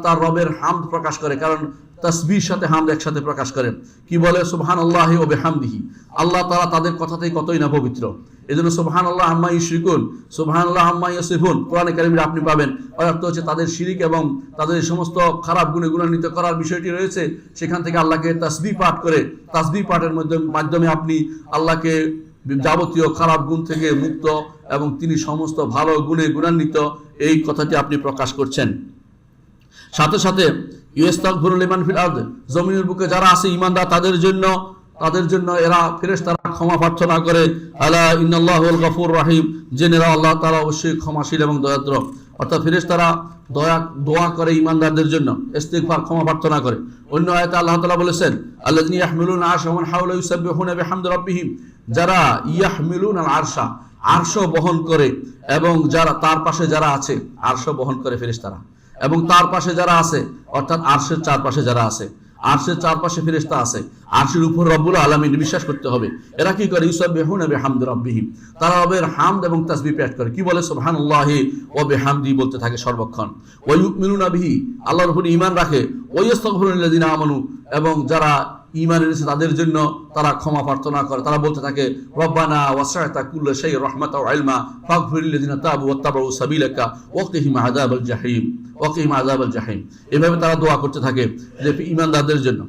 তার রবের হামদ প্রকাশ করে। কারণ তাসবিহর সাথে হামদ একসাথে প্রকাশ করেন। কি বলে? সুবহানাল্লাহি ওয়া বিহামদিহি। আল্লাহ তাআলা তাদের কথাতেই কতই না পবিত্র। এজন্য সুবহানাল্লাহ আম্মা ইউশরিকুন, সুবহানাল্লাহ আম্মা ইয়াসিফুন কোরআনে কারীমে আপনি পাবেন। অর্থ হচ্ছে তাদের শিরিক এবং তাদের সমস্ত খারাপ গুণে গুণান্বিত করার বিষয়টি রয়েছে, সেখান থেকে আল্লাহকে তাসবিহ পাঠ করে, তাসবিহ পাঠের মাধ্যমে আপনি আল্লাহকে যাবতীয় খারাপ গুণ থেকে মুক্ত এবং তিনি সমস্ত ভালো গুণে গুণান্বিত, এই কথাটি আপনি প্রকাশ করছেন। সাথে সাথে ইস্তাগফিরু লিমান ফিল আরদ, জমিনের বুকে যারা আছে ঈমানদার তাদের জন্য এরা ফেরেশতারা ক্ষমা প্রার্থনা করে। আলা ইন্নাল্লাহুল গফুর রহিম, জেনে নাও আল্লাহ তাআলা অবশ্যই ক্ষমাশীল এবং দয়াদ্র। অর্থাৎ ফেরেশতারা দোয়া করে ঈমানদারদের জন্য, ইস্তিগফার ক্ষমা প্রার্থনা করে। অন্য আয়াতে আল্লাহ তাআলা বলেছেন আল্লাযিনা ইয়াহমিলুনা আরশা ওয়া মান হাওলা ইউসাব্বিহুনা বিহামদি রাব্বিহিম, যারা ইয়াহমিলুনা আরশা, আরশ বহন করে, এবং যারা তার পাশে যারা আছে, আরশ বহন করে ফেরেশতারা, এবং তার পাশে যারা আছে অর্থাৎ আরশের চারপাশে যারা আছে, আরশের চারপাশে ফেরেশতা আছে, আরশের উপর রব্বুল আলামিন বিশ্বাস করতে হবে। এরা কি করে? ইউসাব্বিহুনা বিহামদি রাব্বিহিম, তারা রবের হামদ এবং তাসবিহ পাঠ করে। কি বলে? সুবহানাল্লাহি ওয়া বিহামদি বলতে থাকে সর্বক্ষণ। ওয়া ইউমিনুনা বিহি, আল্লাহর উপর ঈমান রাখে। ওয়া ইস্তাগফিরুনা লিল্লাযিনা আমানু, এবং যারা ঈমান এনেছে তাদের জন্য তারা ক্ষমা প্রার্থনা করে। তারা বলতে থাকে রব্বানা ওয়াসআতা কুল্লা শাইইন রাহমাতাও ওয়া ইলমা ফাগফির লিল্লাযিনা তাবু ওয়াত্তাবাউ সাবিলাকা ওয়াকিহিম আযাবাল জাহিম, ওয়াকিহিম আযাবাল জাহিম। এভাবে তারা দোয়া করতে থাকে যে ঈমানদারদের জন্য।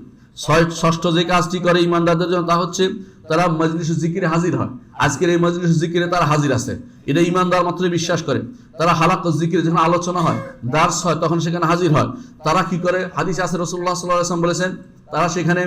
ষষ্ঠ যে কাজটি করে ঈমানদারদের জন্য তা হচ্ছে তারা মজলিস জিকিরে হাজির হয়। আজকের এই মজলিস জিকিরে তারা হাজির আছে, এটা ঈমানদার মাত্রই বিশ্বাস করে। তারা হালাকাত জিকিরে যখন আলোচনা হয়, দার্স হয়, তখন সেখানে হাজির হয়। তারা কি করে? হাদিসে আছে রাসূলুল্লাহ সাল্লাল্লাহু আলাইহি ওয়াসাল্লাম বলেছেন তারা সেখানে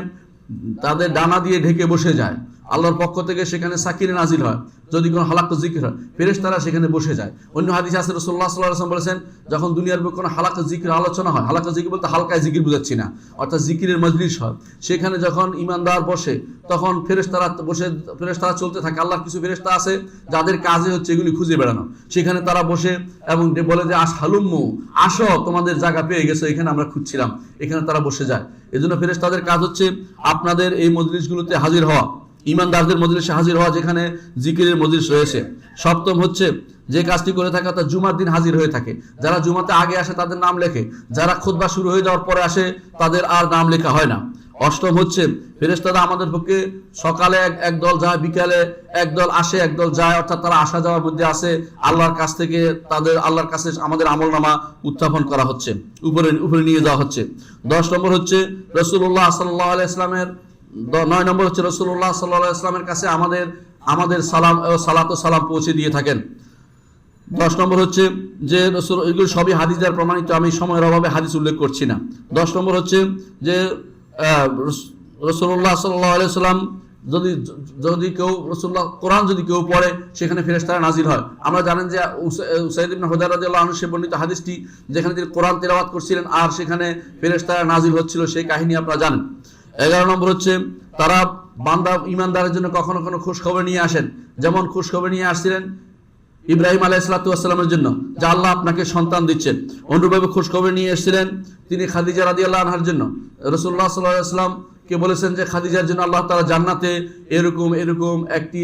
তাদের ডানা দিয়ে ঢেকে বসে যায়। আল্লাহর পক্ষ থেকে সেখানে সাকিরে নাজিল হয়। যদি কোনো হালাকাত জিকির হয়, ফেরেশতারা সেখানে বসে যায়। অন্য হাদিসে আছে রাসূলুল্লাহ সাল্লাল্লাহু আলাইহি ওয়াসাল্লাম বলেছেন যখন দুনিয়ার বুকে কোনো হালাকাত জিকির আলোচনা হয়, হালাকাত জিকির বলতে হালকায় জিকির বুঝাচ্ছি না, অর্থাৎ জিকিরের মজলিস হয়, সেখানে যখন ঈমানদার বসে তখন ফেরেশতারা চলতে থাকে। আল্লাহর কিছু ফেরেশতা আছে যাদের কাজে হচ্ছে এগুলি খুঁজে বেড়ানো। সেখানে তারা বসে এবং বলে যে হালুম্মু, আসো, তোমাদের জায়গা পেয়ে গেছে, এখানে আমরা খুঁজছিলাম। এখানে তারা বসে যায়। এজন্য ফেরেশতাদের কাজ হচ্ছে আপনাদের এই মজলিসগুলোতে হাজির হওয়া, ঈমানদারদের মজলিসে হাজির হওয়া যেখানে জিকিরের মজলিস রয়েছে। সপ্তম হচ্ছে যে কাজটি করে থাকে তা জুমার দিন হাজির হয়ে থাকে। যারা জুমাতে আগে আসে তাদের নাম লেখে, যারা খুতবা শুরু হয়ে যাওয়ার পরে আসে তাদের আর নাম লেখা হয় না। অষ্টম হচ্ছে ফেরেশতারা আমাদের পক্ষে সকালে একদল যায়, বিকালে একদল আসে, একদল যায়, অর্থাৎ তারা আসা যাওয়ার মধ্যে আসে। আল্লাহর কাছ থেকে আল্লাহর কাছে আমাদের আমলনামা উত্থাপন করা হচ্ছে, উপরে নিয়ে যাওয়া হচ্ছে। 10 নম্বর হচ্ছে রাসূলুল্লাহ সাল্লাল্লাহু আলাইহি ওয়াসাল্লামের 9 নম্বর হচ্ছে রাসূলুল্লাহ সাল্লাল্লাহু আলাইহি ওয়াসাল্লামের কাছে আমাদের সালাম ও সালাত ও সালাম পৌঁছে দিয়ে থাকেন। 10 নম্বর হচ্ছে যে রাসূল, এগুলো সবই হাদিস দ্বারা প্রমাণিত, আমি সময়ের অভাবে হাদিস উল্লেখ করছি না। 10 নম্বর হচ্ছে যে রাসূলুল্লাহ সাল্লাল্লাহু আলাইহি ওয়াসাল্লাম যদি কেউ রাসূলুল্লাহ কোরআন যদি কেউ পড়ে সেখানে ফেরেশতারা নাজিল হয়। আমরা জানেন যে উসাইদ ইবনে হুদায়র রাদিয়াল্লাহু আনহু সে বর্ণিত হাদিসটি যেখানে তিনি কোরআন তেলাওয়াত করছিলেন আর সেখানে ফেরেশতারা নাজিল হচ্ছিল, সেই কাহিনী আপনারা জানেন। 11 নম্বর হচ্ছে তারা বান্দা ঈমানদারের জন্য কখনো কখনো খুশখবর নিয়ে আসেন। যেমন খুশখবর নিয়ে আসছিলেন ইব্রাহিম আলাইহিস সালামের জন্য যে আল্লাহ আপনাকে সন্তান দিচ্ছেন। অনুরূপভাবে খুশখবর নিয়ে এসেছিলেন তিনি খাদিজা রাদিয়াল্লাহু আনহার জন্য। রাসূলুল্লাহ সাল্লাল্লাহু আলাইহি ওয়াসাল্লাম কে বলেছেন যে খাদিজার জন্য আল্লাহ তাআলা জান্নাতে এরকম একটি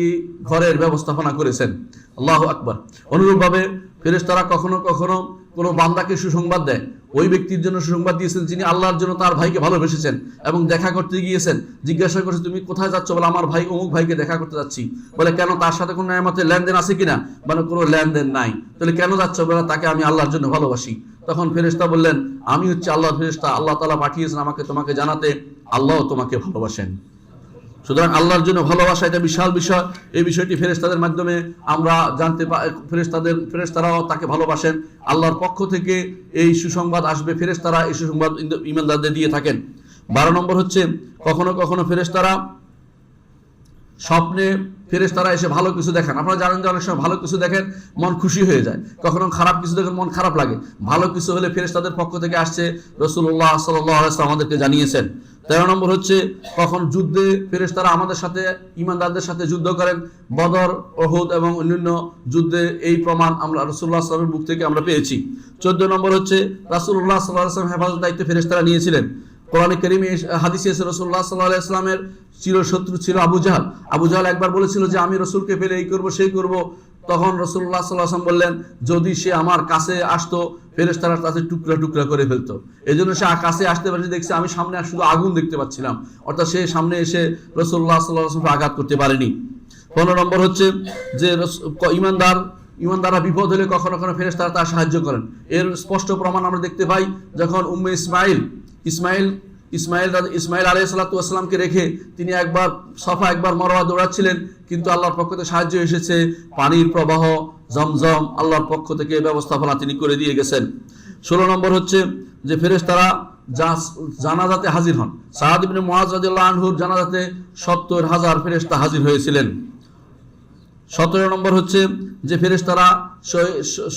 ঘরের ব্যবস্থাপনা করেছেন। আল্লাহু আকবার। অনুরূপভাবে ফেরেশতারা কখনো কখনো কোনো বান্দাকে সুসংবাদ দেয়, ওই ব্যক্তির জন্য সুসংবাদ দিয়েছেন যিনি আল্লাহর জন্য তার ভাইকে ভালোবেসেছেন এবং দেখা করতে গিয়েছেন। জিজ্ঞাসা করছে তুমি কোথায় যাচ্ছ? বলে আমার ভাই অমুক ভাইকে দেখা করতে যাচ্ছি। বলে কেন? তার সাথে কোনো নেয়ামতের লেনদেন আছে কিনা? মানে কোনো লেনদেন নাই। তাহলে কেন যাচ্ছ? বলে তাকে আমি আল্লাহর জন্য ভালোবাসি। তখন ফেরেশতা বললেন আমি হচ্ছে আল্লাহর ফেরেশতা, আল্লাহ তাআলা পাঠিয়েছেন আমাকে তোমাকে জানাতে আল্লাহ তোমাকে ভালোবাসেন। সুতরাং আল্লাহর জন্য ভালোবাসা এটা বিশাল বিষয়। এই বিষয়টি ফেরেশতাদের মাধ্যমে আমরা জানতে পারি, ফেরেশতারাও তাকে ভালোবাসেন। আল্লাহর পক্ষ থেকে এই সুসংবাদ আসবে, ফেরেশতারা এই সুসংবাদ ঈমানদারদের দিয়ে থাকেন। 12 নম্বর হচ্ছে কখনো কখনো ফেরেশতারা স্বপ্নে এসে ভালো কিছু দেখেন। আপনারা জানেন যে অনেক সময় ভালো কিছু দেখেন মন খুশি হয়ে যায়, কখনো খারাপ কিছু দেখেন মন খারাপ লাগে। ভালো কিছু হলে ফেরেশতাদের পক্ষ থেকে আসছে, রাসূলুল্লাহ সাল্লাল্লাহু আলাইহি ওয়াসাল্লাম আমাদেরকে জানিয়েছেন। 13 নম্বর হচ্ছে কখন যুদ্ধে ফেরেশতারা আমাদের সাথে ঈমানদারদের সাথে যুদ্ধ করেন। বদর, উহুদ এবং অন্যান্য যুদ্ধে এই প্রমাণ আমরা রাসূলুল্লাহ সাল্লাল্লাহু আলাইহি ওয়াসাল্লামের মুখ থেকে আমরা পেয়েছি। 14 নম্বর হচ্ছে রাসূলুল্লাহ সাল্লাল্লাহু আলাইহি ওয়াসাল্লাম হেফাজত দায়িত্ব ফেরেশতারা নিয়েছিলেন। কোরআনে কারীমে হাদিসে আছে রাসূলুল্লাহ সাল্লাল্লাহু আলাইহি ওয়াসাল্লামের চিরশত্রু ছিল আবু জাহল। আবু জাহল একবার বলেছিল যে আমি রাসূলকে পেলে এই করব সেই করব। তখন রাসূলুল্লাহ সাল্লাল্লাহু আলাইহি ওয়াসাল্লাম বললেন, যদি সে আমার কাছে আসতো ফেরেশতারা তাকে টুকরা টুকরা করে ফেলতো। এই জন্য সে কাছে আসতে পারে, দেখছে আমি সামনে শুধু আগুন দেখতে পাচ্ছিলাম, অর্থাৎ সে সামনে এসে রাসূলুল্লাহ সাল্লাল্লাহু আলাইহি ওয়াসাল্লামকে আঘাত করতে পারেনি। 15 নম্বর হচ্ছে যে ইমানদাররা বিপদ হলে কখনো কখনো ফেরেশতারা তার সাহায্য করেন। এর স্পষ্ট প্রমাণ আমরা দেখতে পাই যখন উম্মে ইসমাইল আলাইহিস সালাতু ওয়াস সালামকে রেখে তিনি একবার সফা একবার মারওয়া দৌড়াচ্ছিলেন, কিন্তু আল্লাহর পক্ষ থেকে সাহায্য এসেছে, পানির প্রবাহ জমজম আল্লাহর পক্ষ থেকে ব্যবস্থাপনা তিনি করে দিয়ে গেছেন। 16 নম্বর হচ্ছে যে ফেরেশতারা জানাজাতে হাজির হন। সাদ ইবনে মুআয রাদিয়াল্লাহু আনহুর জানাজাতে 70,000 ফেরেশতা হাজির হয়েছিলেন। 17 নম্বর হচ্ছে যে ফেরেশতারা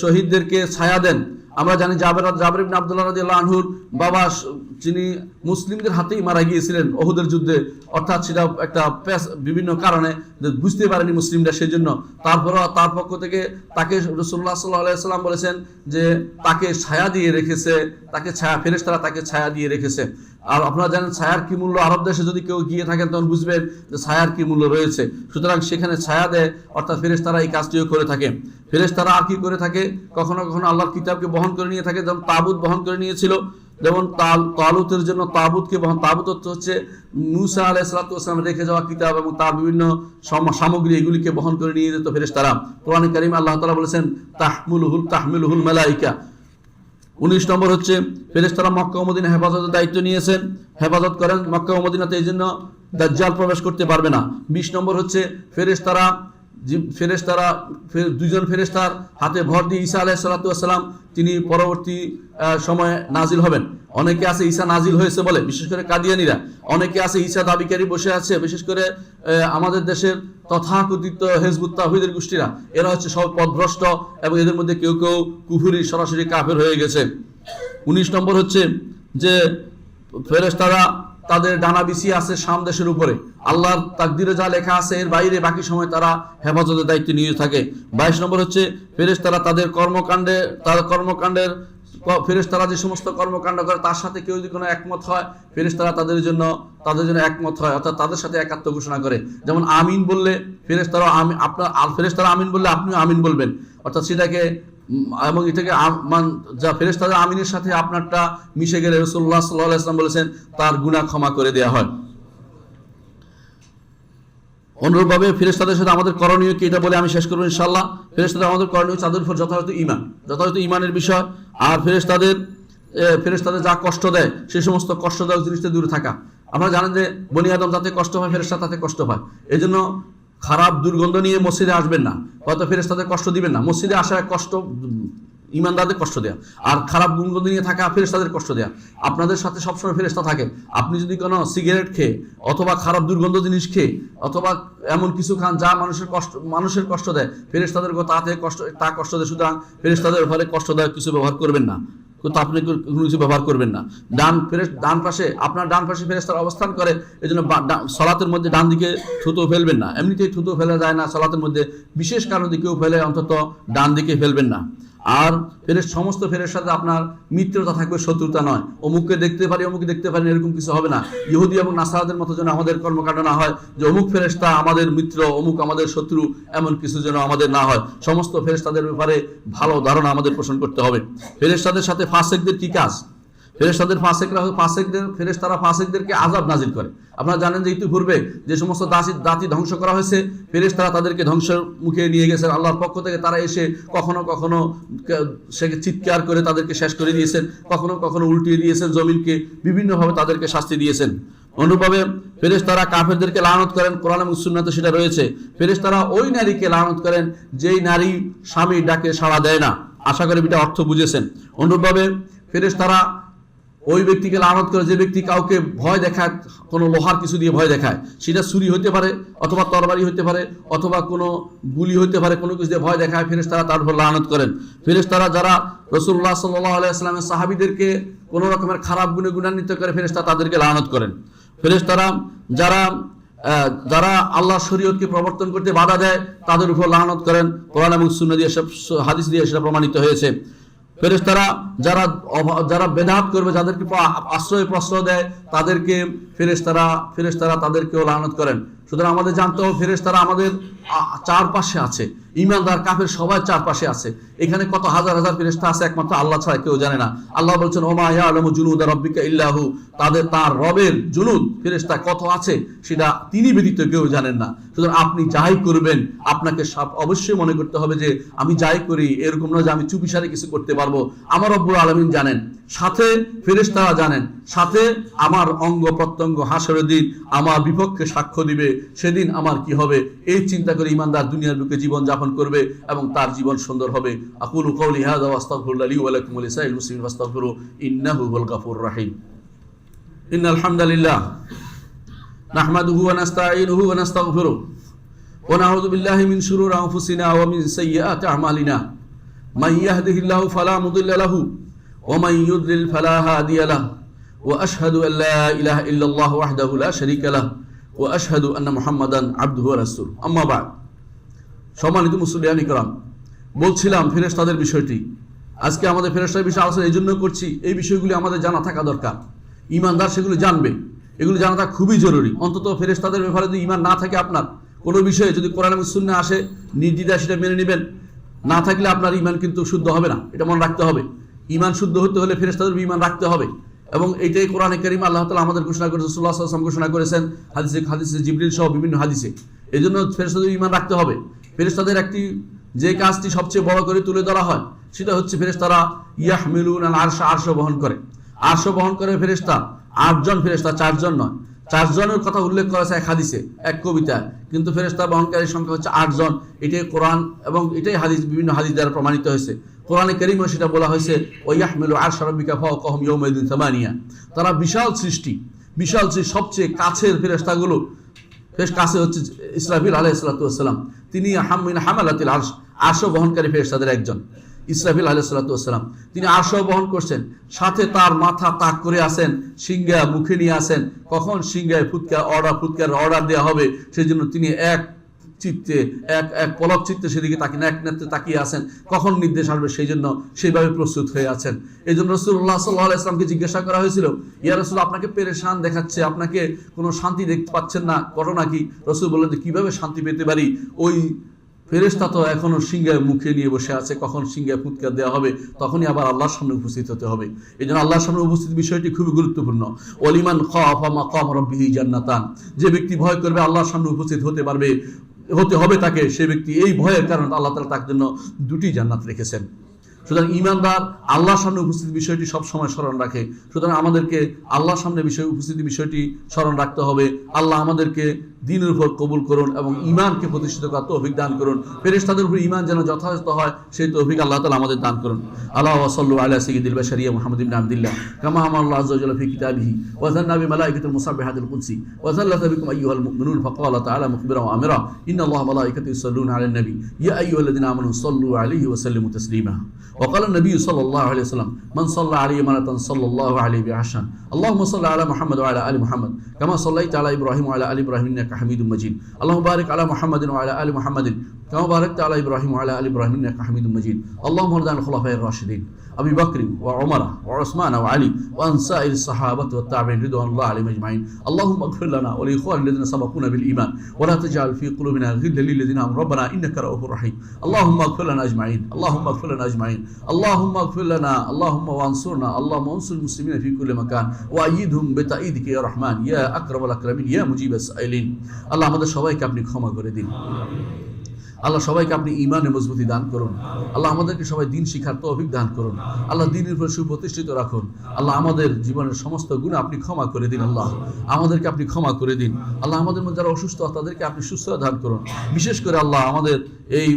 শহীদদেরকে ছায়া দেন। আমরা জানি জাবের ইবনে আব্দুল্লাহ রাদিয়াল্লাহু আনহুর বাবা যিনি মুসলিমদের হাতেই মারা গিয়েছিলেন ওহুদের যুদ্ধে, অর্থাৎ সেটা একটা বিভিন্ন কারণে বুঝতে পারেনি মুসলিমরা, সেই জন্য তারপরও তার পক্ষ থেকে তাকে রাসূলুল্লাহ সাল্লাল্লাহু আলাইহি ওয়াসাল্লাম বলেছেন যে তাকে ছায়া দিয়ে রেখেছে, ফেরেশতারা তাকে ছায়া দিয়ে রেখেছে। আর আপনারা জানেন ছায়ার কি মূল্য, আরব দেশে যদি কেউ গিয়ে থাকেন তখন বুঝবেন যে ছায়ার কি মূল্য রয়েছে। সুতরাং সেখানে ছায়া দেয়, অর্থাৎ ফেরেশতারা এই কাজটিও করে থাকে। ফেরেশতারা আর কি করে থাকে, কখনো কখনো আল্লাহর কিতাবকে বহন করে নিয়ে থাকে, যেমন তাবুত বহন করে নিয়েছিল, যেমন তালুতের জন্য তাবুত হচ্ছে মূসা আলাইহিস সালাতু ওয়াস সালাম রেখে যাওয়া কিতাব এবং তার বিভিন্ন সামগ্রী, এগুলিকে বহন করে নিয়ে যেত ফেরেশতারা। কোরআনে কারিমে আল্লাহ তাআলা বলেছেন তাহমিলুহুল মালাইকা। 19 নম্বর হচ্ছে ফেরেশতারা মক্কা ও মদিনা হেফাজতের দায়িত্ব নিয়েছেন, হেফাজত করেন মক্কা ও মদিনাতে, এই জন্য দাজ্জাল প্রবেশ করতে পারবে না। 20 নম্বর হচ্ছে ফেরেশতারা দুইজন ফেরেশতার হাতে ভর দিয়ে ঈসা আলাইহিস সালাতু ওয়াস সালাম তিনি পরবর্তী সময়ে নাজিল হবেন। অনেকে আছে ঈসা নাজিল হয়েছে বলে, বিশেষ করে কাদিয়ানীরা, অনেকে আছে ঈসা দাবিকারী বসে আছে, বিশেষ করে আমাদের দেশের তথাকথিত হিজবুত তাওহীদের গোষ্ঠীরা, এরা হচ্ছে সব পথভ্রষ্ট এবং এদের মধ্যে কেউ কেউ কুফরি সরাসরি কাফের হয়ে গেছে। 19 নম্বর হচ্ছে যে ফেরেশতারা তাদের ডানা বিছিয়ে আছে শাম দেশের উপরে, আল্লাহর তাকদিরে যা লেখা আছে এর বাইরে বাকি সময় তারা হেফাজতের দায়িত্ব নিয়ে থাকে। 22 নম্বর হচ্ছে ফেরেশতারা তাদের কর্মকাণ্ডের ফেরেশতারা যে সমস্ত কর্মকাণ্ড করে তার সাথে কেউ যদি কোনো একমত হয়, ফেরেশতারা তাদের জন্য একমত হয়, অর্থাৎ তাদের সাথে একাত্ম ঘোষণা করে। যেমন আমিন বললে ফেরেশতারা আমিন বললে আপনিও আমিন বলবেন, অর্থাৎ সেটাকে এবং এটাকে যা ফেরেশতাদের আমিনের সাথে আপনারটা মিশে গেলে রাসূলুল্লাহ সাল্লাল্লাহু আলাইহি ওয়াসাল্লাম বলেছেন তার গুনাহ ক্ষমা করে দেওয়া হয়। অনুরূপভাবে ফেরেশতাদের সাথে আমাদের করণীয় কি, এটা বলে আমি শেষ করবো ইনশাআল্লাহ। ফেরেশতাদের আমাদের করণীয় তাদের উপর যথাযথ ঈমানের বিষয়, আর ফেরেশতাদের যা কষ্ট দেয় সেই সমস্ত কষ্টদায়ক জিনিস থেকে দূরে থাকা। আপনারা জানেন যে বনি আদম যাতে কষ্ট হয় ফেরেশতা তাতে কষ্ট পায়, এই জন্য খারাপ দুর্গন্ধ নিয়ে মসজিদে আসবেন না, হয়তো ফেরেশতাদের কষ্ট দিবেন না। মসজিদে আসার কষ্ট ইমানদারদের কষ্ট দেয়া, আর খারাপ দুর্গন্ধ নিয়ে থাকা ফেরেশতাদের কষ্ট দেয়া। আপনাদের সাথে সবসময় ফেরেশতা থাকে, আপনি যদি কোনো সিগারেট খেয়ে অথবা খারাপ দুর্গন্ধ জিনিস খেয়ে অথবা এমন কিছু খান যা মানুষের কষ্ট দেয়, ফেরেশতাদের তা কষ্ট দেয়। সুতরাং ফেরেশতাদের উপরে কষ্টদায়ক কিছু ব্যবহার করবেন না, কিন্তু আপনি কোনো কিছু ব্যবহার করবেন না। আপনার ডান পাশে ফেরেশতারা অবস্থান করে, এই জন্য সালাতের মধ্যে ডান দিকে থুতু ফেলবেন না। এমনিতেই থুতু ফেলা যায় না সালাতের মধ্যে, বিশেষ কারণে কেউ ফেলে অন্তত ডান দিকে ফেলবেন না। আর সমস্ত ফেরেশতার আপনার মিত্রতা থাকবে, শত্রুতা নয়। অমুককে দেখতে পারি এরকম কিছু হবে না। ইহুদি এবং নাসারাদের মতো যেন আমাদের কর্মকাণ্ড না হয় যে অমুক ফেরেশতা আমাদের মিত্র, অমুক আমাদের শত্রু, এমন কিছু যেন আমাদের না হয়। সমস্ত ফেরেশতাদের ব্যাপারে ভালো ধারণা আমাদের পোষণ করতে হবে। ফেরেশতাদের সাথে ফাসিকদের কি কাজ? ফেরেশতারা ফাসিকদেরকে আযাব নাজিল করে। আপনারা জানেন যে ইতিপূর্বে যে সমস্ত জাতি ধ্বংস করা হয়েছে, ফেরেশতারা তাদেরকে ধ্বংসের মুখে নিয়ে গেছেন আল্লাহর পক্ষ থেকে। তারা এসে কখনো কখনো চিৎকার করে তাদেরকে শেষ করে দিয়েছেন, কখনো কখনো উল্টিয়ে দিয়েছেন জমিনকে, বিভিন্নভাবে তাদেরকে শাস্তি দিয়েছেন। অনুরূপভাবে ফেরেশতারা কাফেরদেরকে লানত করেন, কোরআন এবং সুন্নাতে সেটা রয়েছে। ফেরেশতারা ওই নারীকে লানত করেন যেই নারী স্বামীর ডাকে সাড়া দেয় না। আশা করি এটা অর্থ বুঝেছেন। অনুরূপভাবে ফেরেশতারা ওই ব্যক্তিকে লানত করে যে ব্যক্তি কাউকে ভয় দেখায়, কোনো লোহার কিছু দিয়ে ভয় দেখায়, সেটা ছুরি হতে পারে অথবা তরবারি হতে পারে অথবা কোনো গুলি হতে পারে, কোনো কিছু দিয়ে ভয় দেখায়, ফেরেশতারা তার উপর লানত করেন। ফেরেশতারা যারা রাসূলুল্লাহ সাল্লাল্লাহু আলাইহি ওয়াসাল্লামের সাহাবীদেরকে কোনো রকমের খারাপ গুণে গুণান্বিত করে, ফেরেশতারা তাদেরকে লানত করেন। ফেরেশতারা যারা আল্লাহর শরীয়তকে প্রবর্তন করতে বাধা দেয় তাদের উপর লানত করেন। কোরআন এবং সুন্নাহ দিয়ে হাদিস দিয়ে সেটা প্রমাণিত হয়েছে। ফেরেশতারা যারা বেদাত করবে, যাদেরকে প্রশ্রয় দেয়, তাদেরকে ফেরেশতারা তাদেরকেও লানত করেন। সুতরাং আমাদের জানতে হবে ফেরেশতারা আমাদের চারপাশে আছে, ঈমানদার কাফের সবাই চারপাশে আছে। এখানে কত হাজার হাজার ফেরেশতা আছে একমাত্র আল্লাহ ছাড়া কেউ জানে না। আল্লাহ বলছেন ওমা ইয়ালামু জুনুদা রাব্বিকা ইল্লাহু, তার রবের জুনুদ ফেরেশতা কত আছে সেটা তিনি ব্যতীত কেউ জানেন না। সুতরাং আপনি যাই করবেন আপনাকে অবশ্যই মনে করতে হবে যে আমি যাই করি এরকম নয় যে আমি চুপিসারে কিছু করতে পারবো। আমার রব্বুল আলামিন জানেন, সাথে ফেরেশতারা জানেন, সাথে আমার অঙ্গ প্রত্যঙ্গ হাসরের দিন আমার বিপক্ষে সাক্ষ্য দিবে, সেদিন আমার কি হবে এই চিন্তা করে ঈমানদার দুনিয়ার বুকে জীবন যাপন করবে এবং তার জীবন সুন্দর হবে। আকুলু কওলি হাযা ওয়া আস্তাগফিরুল্লাহ লি ওয়া লাকুম ওয়া লিসাইরিল মুসলিমিন ফাস্তাগফিরু ইন্নাহু হুয়াল গাফুরুর রাহিম। ইন্নাল হামদালিল্লাহ নাহমাদুহু ওয়া নাস্তাঈনুহু ওয়া নাস্তাগফিরুহু ওয়া নাউযু বিল্লাহি মিন শুরুরি আনফুসিনা ওয়া মিন সাইয়্যাতি আমালিনা মান ইয়াহদিহিল্লাহু ফালা মুদিল্লা লাহু ওয়া মান ইউদ্লিল ফালা হাদিয়া লাহু ওয়া আশহাদু আল লা ইলাহা ইল্লাল্লাহু ওয়াহদাহু লা শারীকা লাহু ওয়া আশহাদু আন্না মুহাম্মাদান আবদুহু ওয়া রাসূলুহু। আম্মা বা'দ। সম্মানিত মুসলিয়ানি کرام, বলছিলাম ফেরেশতাদের বিষয়টি। আজকে আমাদের ফেরেশতাদের বিষয়ে আলোচনা এই জন্য করছি, এই বিষয়গুলি আমাদের জানা থাকা দরকার। ঈমানদার সেগুলো জানবে, এগুলো জানাটা খুবই জরুরি। অন্তত ফেরেশতাদের ব্যাপারে যদি ঈমান না থাকে, আপনার কোনো বিষয়ে যদি কোরআন এবং সুন্নাহ আসে নির্দ্বিধায় সেটা মেনে নেবেন, না থাকলে আপনার ঈমান কিন্তু শুদ্ধ হবে না, এটা মনে রাখতে হবে। ঈমান শুদ্ধ হতে হলে ফেরেশতাদের ঈমান রাখতে হবে এবং এইটাই কোরআনে কারীম আল্লাহ তাআলা আমাদের ঘোষণা করেছেন, রাসূলুল্লাহ সাল্লাল্লাহু আলাইহি ওয়াসাল্লাম ঘোষণা করেছেন হাদিসে জিবরিল সহ বিভিন্ন হাদিসে। এজন্য ফেরেশতাদের ঈমান রাখতে হবে। ফেরেশতাদের একটি যে কাজটি সবচেয়ে বড় করে তুলে ধরা হয় সেটা হচ্ছে ফেরেশতারা ইয়াহমিলুন আল আরশ, আরশ বহন করে। আরশ বহন করে ফেরেশতা 8 জন ফেরেশতা, 4 জন নয়। 4 জনের কথা উল্লেখ করা আছে এক হাদিসে, এক কবিতায়, কিন্তু ফেরেশতা বহনকারীর সংখ্যা হচ্ছে 8 জন। এটাই কোরআন এবং এটাই হাদিস, বিভিন্ন হাদিস দ্বারা প্রমাণিত হয়েছে। কোরআনে কারীমে সেটা বলা হয়েছে ওয়াইয়াহমিলু আরশা রাব্বিকা ফাওকাহুম ইয়াওমাইদিন সামানিয়া। তারা বিশাল সৃষ্টি, বিশাল সবচেয়ে কাছের ফেরেশতাগুলো বেশ কাছে হচ্ছে ইসরাফিল আলাইহিস সালাতু ওয়াস সালাম। তিনি হামালাতিল আরশ, আরশ বহনকারী ফেরেশতাদের একজন। ইসরাফিল আলাইহিস সালাতু ওয়াস সালাম তিনি আরশ বহন করছেন, সাথে তার মাথা তাক করে আছেন, সিংহা মুখে নিয়ে আছেন। কখন সিংহায় ফুৎকার অর্ডার দেওয়া হবে সেই জন্য তিনি এক চিত্তে এক পলক চিত্তে সেদিকে তাকিয়ে এক নেত্রে তাকিয়ে আছেন, কখন নির্দেশ আসবে সেই জন্য সেইভাবে প্রস্তুত হয়ে আছেন। এই জন্য রাসূলুল্লাহ সাল্লাল্লাহু আলাইহি ওয়াসাল্লামকে জিজ্ঞাসা করা হয়েছিল, ইয়া রাসূল আপনাকে পেরেশান দেখাচ্ছে, আপনাকে কোনো শান্তি দেখতে পাচ্ছেন না, ঘটনা কি? রাসূল বললেন যে কিভাবে শান্তি পেতে পারি, ওই ফেরেশতা তো এখনো সিংহায় মুখে নিয়ে বসে আছে, কখন সিংহায় ফুৎকার দেওয়া হবে তখনই আবার আল্লাহর সামনে উপস্থিত হতে হবে। এই জন্য আল্লাহর সামনে উপস্থিত বিষয়টি খুবই গুরুত্বপূর্ণ। ওয়ালিমান খাফা মাকাম রাব্বিহি জান্নাতান, যে ব্যক্তি ভয় করবে আল্লাহর সামনে উপস্থিত হতে হবে তাকে, সে ব্যক্তি এই ভয়ের কারণে আল্লাহ তাআলা তার জন্য 2টি জান্নাত রেখেছেন। সুতরাং ঈমানদার আল্লাহর সামনে উপস্থিত বিষয়টি সবসময় স্মরণ রাখে। সুতরাং আমাদেরকে আল্লাহর সামনে উপস্থিতি বিষয়টি স্মরণ রাখতে হবে। আল্লাহ আমাদেরকে দ্বীনের উপর কবুল করুন এবং ঈমানকে প্রতিষ্ঠিত করার তৌফিক দান করুন। ফেরেশতাদের উপর ঈমান যেন যথাযথ হয় সেই তৌফিক আল্লাহ তাআলা আমাদের দান করুন। আল্লাহু সাল্লু আলা সাইয়্যিদিল বাশারিয়া মুহাম্মদ ইবনে আবদুল্লাহ কামা আমাল্লাহু আযজা ওয়া জাল্লা ফি কিতাবিহি ওয়া যান্না বি মালাইকাতিল মুসাব্বিহাতিল কুদসি ওয়া যাল্লাতা বিকুম আইয়ুহাল মুমিনুন ফাকালা তাআলা মুখবিরান ওয়া আমিরা ইন্নাল্লাহা ওয়া মালাইকাতাহু ইউসাল্লুনা আলান নবী ইয়া আইয়ুহাল্লাযিনা আমানু সাল্লু আলাইহি ওয়া সাল্লিমু তাসলিমা ওয়া ক্বালা النبي صلى الله عليه وسلم من صلى عليه مرة صلى الله عليه بعشرا اللهم صل على محمد وعلى آل محمد كما صليت على إبراهيم وعلى آل إبراهيم إنك حميد مجيد اللهم بارك على محمد وعلى آل محمد كما باركت على إبراهيم وعلى آل إبراهيم إنك حميد مجيد اللهم ارض عن الخلفاء الراشدين أبي بكر وعمر وعثمان وعلي وعن سائر الصحابة والتابعين رضوان الله عليهم أجمعين اللهم اغفر لنا ولإخواننا الذين سبقونا بالإيمان ولا تجعل في قلوبنا غلا للذين آمنوا ربنا إنك رؤوف رحيم اللهم اغفر لنا أجمعين اللهم اغفر لنا أجمعين اللهم اغفر لنا اللهم وانصرنا اللهم انصر المسلمين في كل مكان وأيدهم بتأييدك يا رحمن يا أكرم الأكرمين يا مجيب السائلين আল্লাহ আমাদের সবাইকে আপনি ক্ষমা করে দিন। আল্লাহ সবাইকে আপনি ঈমানে মজবুতি দান করুন। আল্লাহ আমাদেরকে সবাই দ্বীন শিখার তৌফিক দান করুন। আল্লাহ দ্বীনের উপর সুপ্রতিষ্ঠিত রাখুন। আল্লাহ আমাদের জীবনের সমস্ত গুনাহ আপনি ক্ষমা করে দিন। আল্লাহ আমাদেরকে আপনি ক্ষমা করে দিন। আল্লাহ আমাদের মধ্যে যারা অসুস্থ তাদেরকে আপনি সুস্থতা দান করুন। বিশেষ করে আল্লাহ আমাদের এই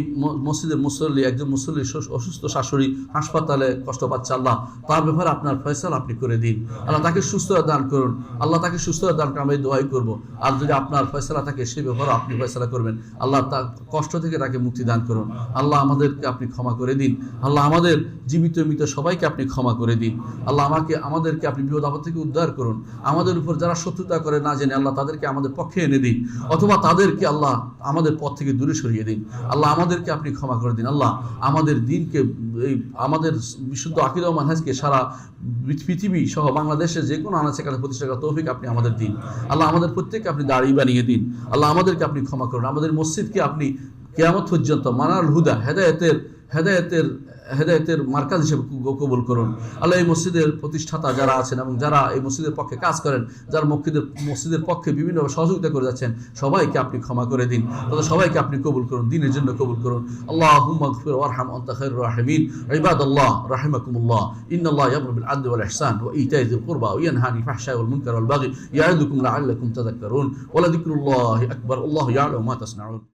মসজিদের মুসল্লি, একজন মুসল্লির অসুস্থ শাশুড়ি হাসপাতালে কষ্ট পাচ্ছে, আল্লাহ তার ব্যাপারে আপনার ফয়সালা আপনি করে দিন। আল্লাহ তাকে সুস্থতা দান করুন। আল্লাহ তাকে সুস্থতা দান করে আমি দোয়াই করব। আর যদি আপনার ফয়সালা থাকে সে ব্যাপারে আপনি ফয়সালা করবেন। আল্লাহ তার কষ্ট থেকে তাকে মুক্তি দান করুন। আল্লাহ আমাদেরকে আপনি ক্ষমা করে দিন। আল্লাহ আমাদের জীবিত মৃত সবাইকে আপনি ক্ষমা করে দিন। আল্লাহ আমাদেরকে আপনি বিপদ আপদ থেকে উদ্ধার করুন। আমাদের উপর যারা শত্রুতা করে না জেনে আল্লাহ তাদেরকে আমাদের পক্ষে এনে দিন, অথবা তাদেরকে আল্লাহ আমাদের পথ থেকে দূরে সরিয়ে দিন। আল্লাহ আমাদেরকে আপনি ক্ষমা করে দিন। আল্লাহ আমাদের দিনকে, এই আমাদের বিশুদ্ধ আকীদা ও মানহাজকে সারা পৃথিবী সহ বাংলাদেশে যে কোনো আনাচে কাছে প্রতিষ্ঠা করার তৌফিক আপনি আমাদের দিন। আল্লাহ আমাদের প্রত্যেককে আপনি দাঁড়িয়ে বানিয়ে দিন। আল্লাহ আমাদেরকে আপনি ক্ষমা করুন। আমাদের মসজিদকে আপনি কিয়ামত পর্যন্ত মানাল হুদা হেদায়েতের মার্কাজ হিসেবে কবুল করুন। আল্লাহ এই মসজিদের প্রতিষ্ঠাতা যারা আছেন এবং যারা এই মসজিদের পক্ষে কাজ করেন, যারা মসজিদের পক্ষে বিভিন্নভাবে সহযোগিতা করে যাচ্ছেন, সবাইকে আপনি ক্ষমা করে দিন, তাদের সবাইকে আপনি কবুল করুন, দ্বীনের জন্য কবুল করুন। আল্লাহুম্মা গফির ওয়ারহাম আনতা খায়রুর রাহিমিন। ইবাদাল্লাহ রাহিমাকুমুল্লাহ, ইন্নাল্লাহা ইয়া'মুরু বিল আদলি ওয়াল ইহসান ওয়া ইতা'i যিল কুরবা ওয়া ইয়ানহা আনিল ফাহশা'i ওয়াল মুনকারি ওয়াল বাগই ইয়া'iদুকুম লা'আল্লাকুম তাযাক্কারুন ওয়া লাযিকরুল্লাহি আকবার। আল্লাহু ইয়া'লামু মা তাসনাউন।